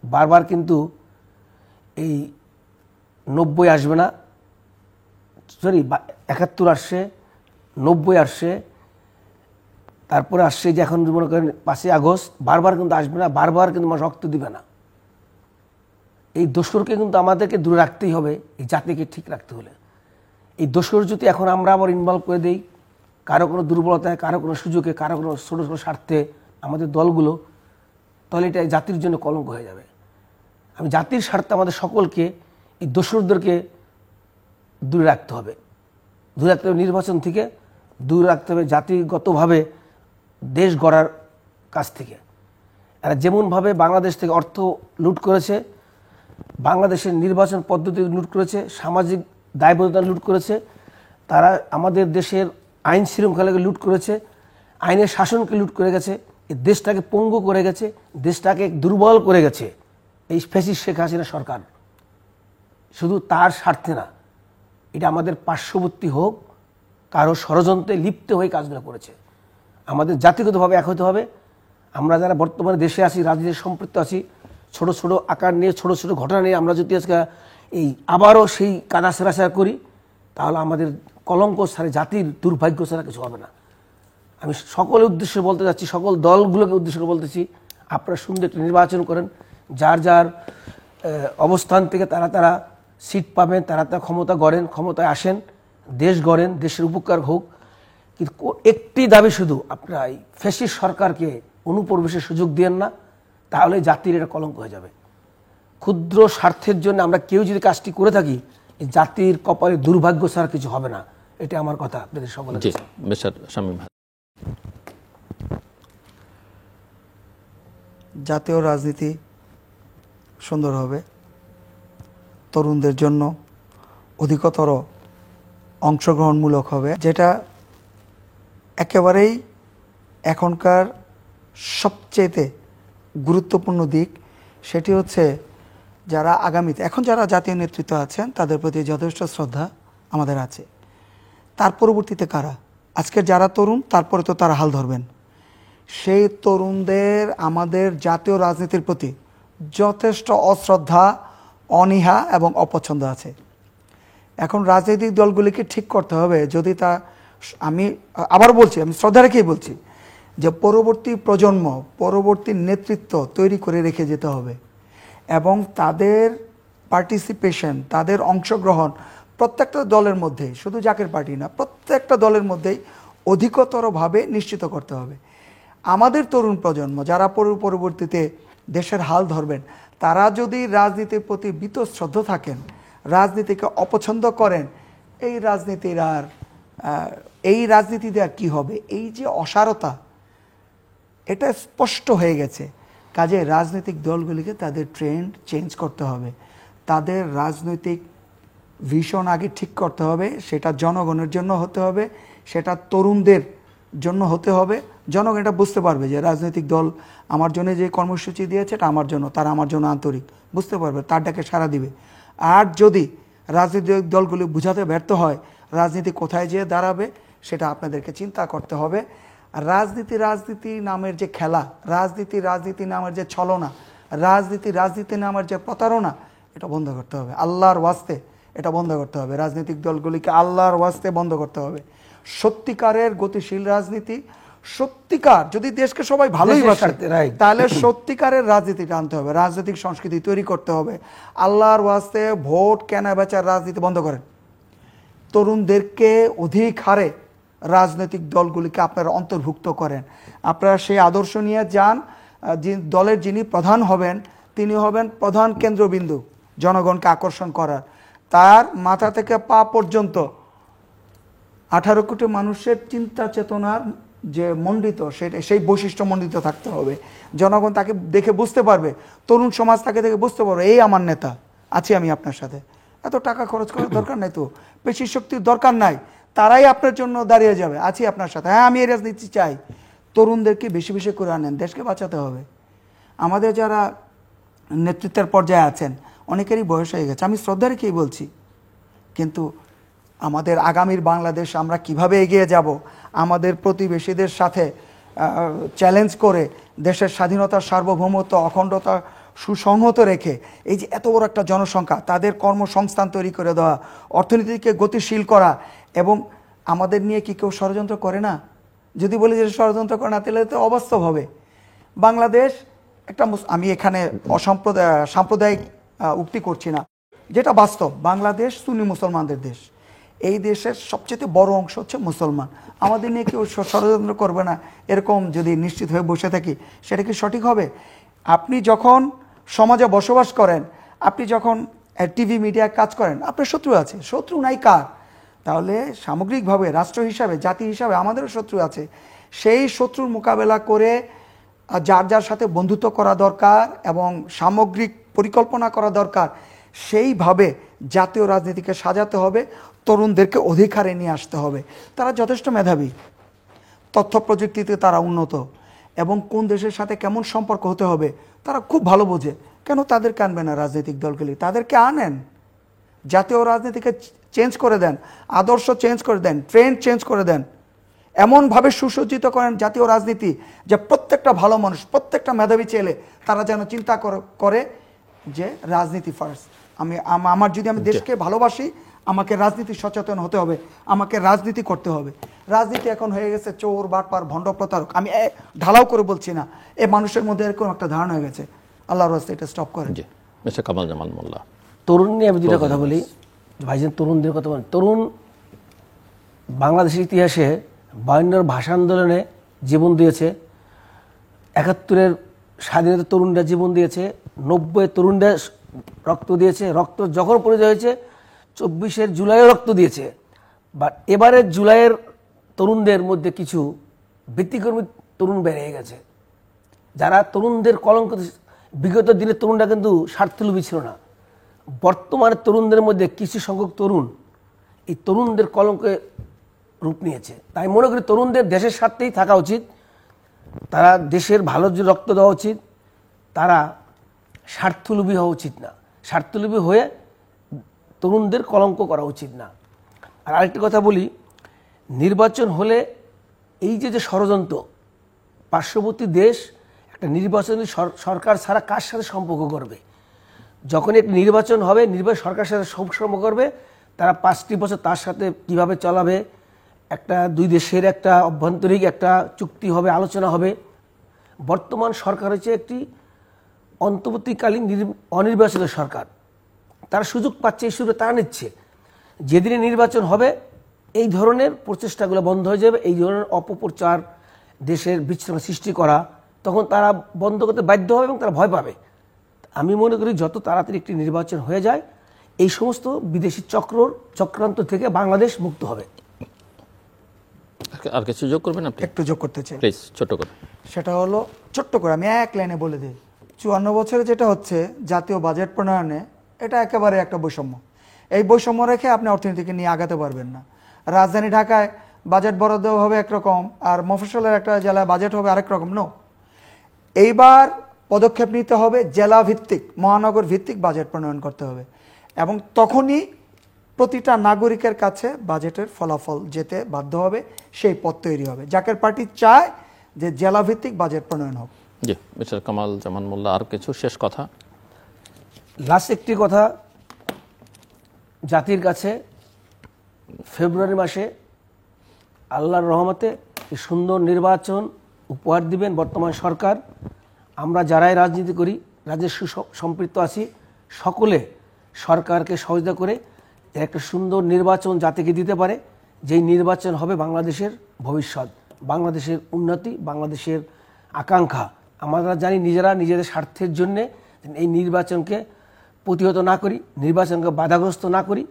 S2: বারবার কিন্তু এই 90 আসবে না, সরি 71 আসছে, 90 আসছে, তারপরে আসছে যে এখন মনে করেন 5ই আগস্ট, বারবার কিন্তু আসবে না, বারবার কিন্তু আমার রক্ত দিবে না। এই দোসরকে কিন্তু আমাদেরকে দূরে রাখতেই হবে, এই জাতিকে ঠিক রাখতে হলে। এই দোসর যদি এখন আমরা আবার ইনভলভ করে দিই, কারো কোনো দুর্বলতায়, কারো কোনো সুযোগে, কারো কোনো ছোটো ছোটো স্বার্থে আমাদের দলগুলো, তাহলে এটা জাতির জন্য কলঙ্ক হয়ে যাবে। আমি জাতির স্বার্থে আমাদের সকলকে এই দোসরদেরকে দূরে রাখতে হবে, দূরে রাখতে হবে নির্বাচন থেকে, দূরে রাখতে হবে জাতিগতভাবে দেশ গড়ার কাছ থেকে। এরা যেমনভাবে বাংলাদেশ থেকে অর্থ লুট করেছে, বাংলাদেশের নির্বাচন পদ্ধতি লুট করেছে, সামাজিক দায়বদ্ধতা লুট করেছে, তারা আমাদের দেশের আইন শৃঙ্খলাকে লুট করেছে, আইনের শাসনকে লুট করে গেছে, এই দেশটাকে পঙ্গু করে গেছে, দেশটাকে দুর্বল করে গেছে এই ফ্যাসিস্ট শেখ হাসিনা সরকার। শুধু তার স্বার্থে না, এটা আমাদের পার্শ্ববর্তী হোক, কারো ষড়যন্ত্রে লিপ্ত হয়ে কাজগুলো করেছে। আমাদের জাতিগতভাবে এক হতে হবে। আমরা যারা বর্তমানে দেশে আছি, রাজনীতির সম্পৃক্ত আছি, ছোট ছোট আকার নিয়ে, ছোট ছোট ঘটনা নিয়ে আমরা যদি আজকে এই আবারও সেই কাদা সেরাসেরা করি, তাহলে আমাদের কলঙ্ক ছাড়া, জাতির দুর্ভাগ্য ছাড়া কিছু হবে না। আমি সকলের উদ্দেশ্যে বলতে যাচ্ছি, সকল দলগুলোকে উদ্দেশ্য করে বলতেছি, আপনারা সুন্দর একটি নির্বাচন করেন, যার যার অবস্থান থেকে তারা সিট পাবেন, তারা ক্ষমতা গড়েন, ক্ষমতায় আসেন, দেশ গড়েন, দেশের উপকার হোক। কিন্তু একটি দাবি শুধু, আপনারা এই ফ্যাসিস্ট সরকারকে অনুপ্রবেশের সুযোগ দিয়েন না, তাহলে জাতির এটা কলঙ্ক হয়ে যাবে। ক্ষুদ্র স্বার্থের জন্য আমরা কেউ যদি কাজটি করে থাকি, এই জাতির কপালে দুর্ভাগ্য ছাড়া কিছু হবে না। এটা আমার কথা আপনাদের সকলের কাছে।
S1: মিস্টার শামীম,
S3: জাতীয় রাজনীতি সুন্দর হবে, তরুণদের জন্য অধিকতর অংশগ্রহণমূলক হবে, যেটা একেবারেই এখনকার সবচেয়ে গুরুত্বপূর্ণ দিক। সেটি হচ্ছে যারা আগামীতে, এখন যারা জাতীয় নেতৃত্ব আছেন তাদের প্রতি যথেষ্ট শ্রদ্ধা আমাদের আছে, তার পরবর্তীতে কারা, আজকের যারা তরুণ তারপরে তো তারা হাল ধরবেন, সেই তরুণদের আমাদের জাতীয় রাজনীতির প্রতি যথেষ্ট অশ্রদ্ধা, অনীহা এবং অপছন্দ আছে। এখন রাজনৈতিক দলগুলিকে ঠিক করতে হবে, যদি তা, আমি আবার বলছি, আমি শ্রদ্ধা রেখেই বলছি যে পরবর্তী প্রজন্ম, পরবর্তী নেতৃত্ব তৈরি করে রেখে যেতে হবে এবং তাদের পার্টিসিপেশন, তাদের অংশগ্রহণ প্রত্যেকটা দলের মধ্যেই, শুধু জাকের পার্টি না, প্রত্যেকটা দলের মধ্যেই অধিকতরভাবে নিশ্চিত করতে হবে। আমাদের তরুণ প্রজন্ম যারা পরবর্তীতে দেশের হাল ধরবেন, তারা যদি রাজনীতির প্রতি বীতশ্রদ্ধ থাকেন, রাজনীতিকে অপছন্দ করেন, এই রাজনীতিতে আর কি হবে? এই যে অসারতা, এটা স্পষ্ট হয়ে গেছে। কাজে রাজনৈতিক দলগুলিকে তাদের ট্রেন্ড চেঞ্জ করতে হবে, তাদের রাজনৈতিক ভিশন আগে ঠিক করতে হবে। সেটা জনগণের জন্য হতে হবে, সেটা তরুণদের জন্য হতে হবে। জনগণ এটা বুঝতে পারবে যে রাজনৈতিক দল আমার জন্য যে কর্মসূচি দিয়েছে এটা আমার জন্য, তারা আমার জন্য আন্তরিক, বুঝতে পারবে, তার ডাকে সাড়া দিবে। আর যদি রাজনৈতিক দলগুলি বুঝাতে ব্যর্থ হয় রাজনীতি কোথায় যেয়ে দাঁড়াবে, সেটা আপনাদেরকে চিন্তা করতে হবে। আর রাজনীতি নামের যে খেলা, রাজনীতি নামের যে ছলনা, রাজনীতি নামের যে প্রতারণা, এটা বন্ধ করতে হবে। আল্লাহর ওয়াস্তে এটা বন্ধ করতে হবে। রাজনৈতিক দলগুলিকে আল্লাহর ওয়াস্তে বন্ধ করতে হবে। সত্যিকারের গতিশীল রাজনীতি, সত্যিকার, যদি দেশকে সবাই ভালোই বাসে তাহলে সত্যিকারের রাজনীতিটা আনতে হবে, রাজনৈতিক সংস্কৃতি তৈরি করতে হবে। আল্লাহর ওয়াস্তে ভোট কেনা বেচার রাজনীতি বন্ধ করেন। তরুণদেরকে অধিক হারে রাজনৈতিক দলগুলিকে আপনারা অন্তর্ভুক্ত করেন। আপনারা সেই আদর্শ নিয়ে যান। দলের যিনি প্রধান হবেন, তিনি হবেন প্রধান কেন্দ্রবিন্দু জনগণকে আকর্ষণ করার। তার মাথা থেকে পা পর্যন্ত 18 কোটি মানুষের চিন্তা চেতনার যে মণ্ডিত, সেই বৈশিষ্ট্য মণ্ডিত থাকতে হবে। জনগণ তাকে দেখে বুঝতে পারবে, তরুণ সমাজ তাকে দেখে বুঝতে পারবে, এই আমার নেতা, আছি আমি আপনার সাথে, এত টাকা খরচ করার দরকার নাই, তো পেশি শক্তির দরকার নাই, তারাই আপনার জন্য দাঁড়িয়ে যাবে, আছি আপনার সাথে। হ্যাঁ, আমি এই রাজনীতি চাই। তরুণদেরকে বেশি বেশি করে আনেন, দেশকে বাঁচাতে হবে। আমাদের যারা নেতৃত্বের পর্যায়ে আছেন, অনেকেরই বয়স হয়ে গেছে, আমি শ্রদ্ধা রেখেই বলছি, কিন্তু আমাদের আগামীর বাংলাদেশ আমরা কিভাবে এগিয়ে যাব, আমাদের প্রতিবেশীদের সাথে চ্যালেঞ্জ করে দেশের স্বাধীনতা, সার্বভৌমত্ব, অখণ্ডতা সুসংহত রেখে, এই যে এত বড় একটা জনসংখ্যা, তাদের কর্মসংস্থান তৈরি করে দেওয়া, অর্থনীতিকে গতিশীল করা, এবং আমাদের নিয়ে কি কেউ ষড়যন্ত্র করে না? যদি বলি যে ষড়যন্ত্র করে না, তাহলে তো অবাস্তব হবে। বাংলাদেশ একটা, আমি এখানে সাম্প্রদায়িক উক্তি করছি না, যেটা বাস্তব, বাংলাদেশ সুন্নি মুসলমানদের দেশ। এই দেশের সবচেয়ে বড় অংশ হচ্ছে মুসলমান। আমাদের নিয়ে কেউ ষড়যন্ত্র করবে না, এরকম যদি নিশ্চিত হয়ে বসে থাকি, সেটা কি সঠিক হবে? আপনি যখন সমাজে বসবাস করেন, আপনি যখন টিভি মিডিয়ায় কাজ করেন, আপনার শত্রু আছে, শত্রু নাই কার? তাহলে সামগ্রিকভাবে রাষ্ট্র হিসাবে, জাতি হিসাবে আমাদেরও শত্রু আছে। সেই শত্রুর মোকাবেলা করে যার যার সাথে বন্ধুত্ব করা দরকার এবং সামগ্রিক পরিকল্পনা করা দরকার। সেইভাবে জাতীয় রাজনীতিকে সাজাতে হবে, তরুণদেরকে অধিকারে নিয়ে আসতে হবে। তারা যথেষ্ট মেধাবী, তথ্য প্রযুক্তিতে তারা উন্নত, এবং কোন দেশের সাথে কেমন সম্পর্ক হতে হবে তারা খুব ভালো বোঝে। কেন তাদেরকে আনবে না রাজনৈতিক দলগুলি? তাদেরকে আনেন, জাতীয় রাজনীতিকে চেঞ্জ করে দেন, আদর্শ চেঞ্জ করে দেন, ট্রেন্ড চেঞ্জ করে দেন, এমনভাবে সুসজ্জিত করেন জাতীয় রাজনীতি যে প্রত্যেকটা ভালো মানুষ, প্রত্যেকটা মেধাবী ছেলে, তারা যেন চিন্তা করে যে রাজনীতি ফার্স্ট। আমার যদি আমি দেশকে ভালোবাসি, আমাকে রাজনীতি সচেতন হতে হবে, আমাকে রাজনীতি করতে হবে। রাজনীতি এখন হয়ে গেছে চোর, বাটপার, ভণ্ড, প্রতারক। আমি ঢালাও করে বলছি না, এই মানুষের মধ্যে এরকম একটা ধারণা হয়ে গেছে। আল্লাহর রাস্তায় এটা স্টপ করেন।
S1: জি, মিস্টার কামাল জামান মোল্লা।
S2: তরুণ নিয়ে আমি দুটা কথা বলি। ভাইজান, তরুণদের কথা বলেন। তরুণ বাংলাদেশের ইতিহাসে 52 ভাষা আন্দোলনে জীবন দিয়েছে, 71-এর স্বাধীনতা তরুণরা জীবন দিয়েছে, 90 তরুণরা রক্ত দিয়েছে, রক্ত যখন পরিচয় হয়েছে 24 জুলাইয়ে রক্ত দিয়েছে। বাট এবারের জুলাইয়ের তরুণদের মধ্যে কিছু ব্যতিক্রমী তরুণ বেরিয়ে গেছে, যারা তরুণদের কলঙ্ক। বিগত দিনে তরুণরা কিন্তু স্বার্থলোভী ছিল না। বর্তমানে তরুণদের মধ্যে কিছু সংখ্যক তরুণ এই তরুণদের কলঙ্কে রূপ নিয়েছে। তাই মনে করি তরুণদের দেশের স্বার্থেই থাকা উচিত, তারা দেশের ভালোর জন্য রক্ত দেওয়া উচিত, তারা স্বার্থলোভী হওয়া উচিত না, স্বার্থলোভী হয়ে তরুণদের কলঙ্ক করা উচিত না। আর আরেকটি কথা বলি, নির্বাচন হলে এই যে ষড়যন্ত্র, পার্শ্ববর্তী দেশ একটা নির্বাচনী সরকার ছাড়া কার সাথে সম্পর্ক করবে? যখন একটি নির্বাচন হবে, নির্বাচন সরকারের সাথে সম্পর্ক করবে, তারা 5টি বছর তার সাথে কিভাবে চলাবে, একটা দুই দেশের একটা অভ্যন্তরীণ একটা চুক্তি হবে, আলোচনা হবে। বর্তমান সরকার হচ্ছে একটি অন্তর্বর্তীকালীন অনির্বাচিত সরকার। তারা সুযোগ পাচ্ছে, এই সুযোগ তারা নিচ্ছে। যেদিনে নির্বাচন হবে এই ধরনের প্রচেষ্টাগুলো বন্ধ হয়ে যাবে, এই ধরনের অপপ্রচার, দেশের বিশৃঙ্খলা সৃষ্টি করা, তখন তারা বন্ধ করতে বাধ্য হবে এবং তারা ভয় পাবে। আমি মনে করি যত তাড়াতাড়ি একটি নির্বাচন হয়ে যায় এই সমস্ত বিদেশি চক্রান্ত থেকে বাংলাদেশ মুক্ত হবে।
S1: আর কিছু যোগ করবেন আপনি?
S3: একটু যোগ করতে চাই,
S1: প্লিজ, ছোট করে।
S3: সেটা হলো ছোট্ট করে আমি এক লাইনে বলে দিই। 54 বছরে যেটা হচ্ছে জাতীয় বাজেট প্রণয়নে, এটা একেবারে একটা বৈষম্য। এই বৈষম্য রেখে আপনি অর্থনীতিকে নিয়ে আগাতে পারবেন না। রাজধানী ঢাকায় বাজেট বরাদ্দ হবে একরকম, আর মফস্বলের একটা জেলায় বাজেট হবে আরেক রকম। নো, এইবার পদক্ষেপ নিতে হবে, জেলা ভিত্তিক, মহানগর ভিত্তিক বাজেট প্রণয়ন করতে হবে, এবং তখনই প্রতিটা নাগরিকের কাছে বাজেটের ফলাফল যেতে বাধ্য হবে, সেই পথ তৈরি হবে। জাকের পার্টি চায় যে জেলা ভিত্তিক বাজেট প্রণয়ন হোক।
S1: জি, মিস্টার কামাল জামান মোল্লা, আর কিছু শেষ কথা?
S2: লাস্ট একটি কথা, জাতির কাছে ফেব্রুয়ারি মাসে আল্লাহর রহমতে সুন্দর নির্বাচন উপহার দিবেন বর্তমান সরকার। আমরা যারাই রাজনীতি করি, রাজ্যের সুসম্পৃক্ত আছি, সকলে সরকারকে সহযোগিতা করে একটা সুন্দর নির্বাচন জাতিকে দিতে পারে, যেই নির্বাচন হবে বাংলাদেশের ভবিষ্যৎ, বাংলাদেশের উন্নতি, বাংলাদেশের আকাঙ্ক্ষা। আমরা জানি নিজেরা নিজেদের স্বার্থের জন্যে এই নির্বাচনকে প্রতিহত না করি, নির্বাচনকে বাধাগ্রস্ত না করি,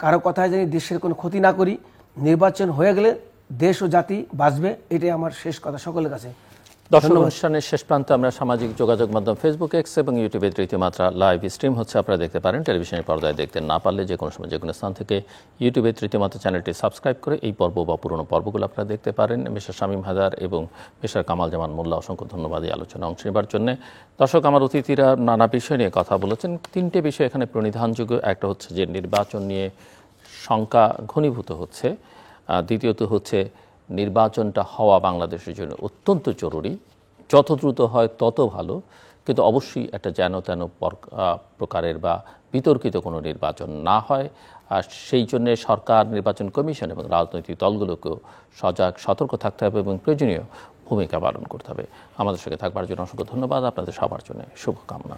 S2: কারো কথায় জানি দেশের কোনো ক্ষতি না করি। নির্বাচন হয়ে গেলে দেশ ও জাতি বাঁচবে, এটাই আমার শেষ কথা সকলের কাছে।
S1: দর্শক, অনুষ্ঠানের শেষ প্রান্তে আমরা সামাজিক যোগাযোগ মাধ্যম ফেসবুক, এক্স এবং ইউটিউবে তৃতীয়মাত্রা লাইভ স্ট্রিম হচ্ছে, আপনারা দেখতে পারেন। টেলিভিশনের পর্দায় দেখতে না পারলে যে কোনো সময় যে কোনো স্থান থেকে ইউটিউবে তৃতীয়মাত্রা চ্যানেলটি সাবস্ক্রাইব করে এই পর্ব বা পুরনো পর্বগুলো আপনারা দেখতে পারেন। মিস্টার শামীম হায়দার এবং মিস্টার কামাল জামান মোল্লা, অসংখ্য ধন্যবাদ এই আলোচনায় অংশ নেবার জন্য। দর্শক, আমার অতিথিরা নানা বিষয় নিয়ে কথা বলেছেন। 3টে বিষয় এখানে প্রণিধানযোগ্য। একটা হচ্ছে যে নির্বাচন নিয়ে শঙ্কা ঘনীভূত হচ্ছে, দ্বিতীয়ত হচ্ছে নির্বাচনটা হওয়া বাংলাদেশের জন্য অত্যন্ত জরুরি, যত দ্রুত হয় তত ভালো, কিন্তু অবশ্যই একটা যেন তেন প্রকারের বা বিতর্কিত কোনো নির্বাচন না হয়। আর সেই জন্যে সরকার, নির্বাচন কমিশন এবং রাজনৈতিক দলগুলোকেও সজাগ, সতর্ক থাকতে হবে এবং প্রয়োজনীয় ভূমিকা পালন করতে হবে। আমাদের সঙ্গে থাকবার জন্য অসংখ্য ধন্যবাদ। আপনাদের সবার জন্য শুভকামনা।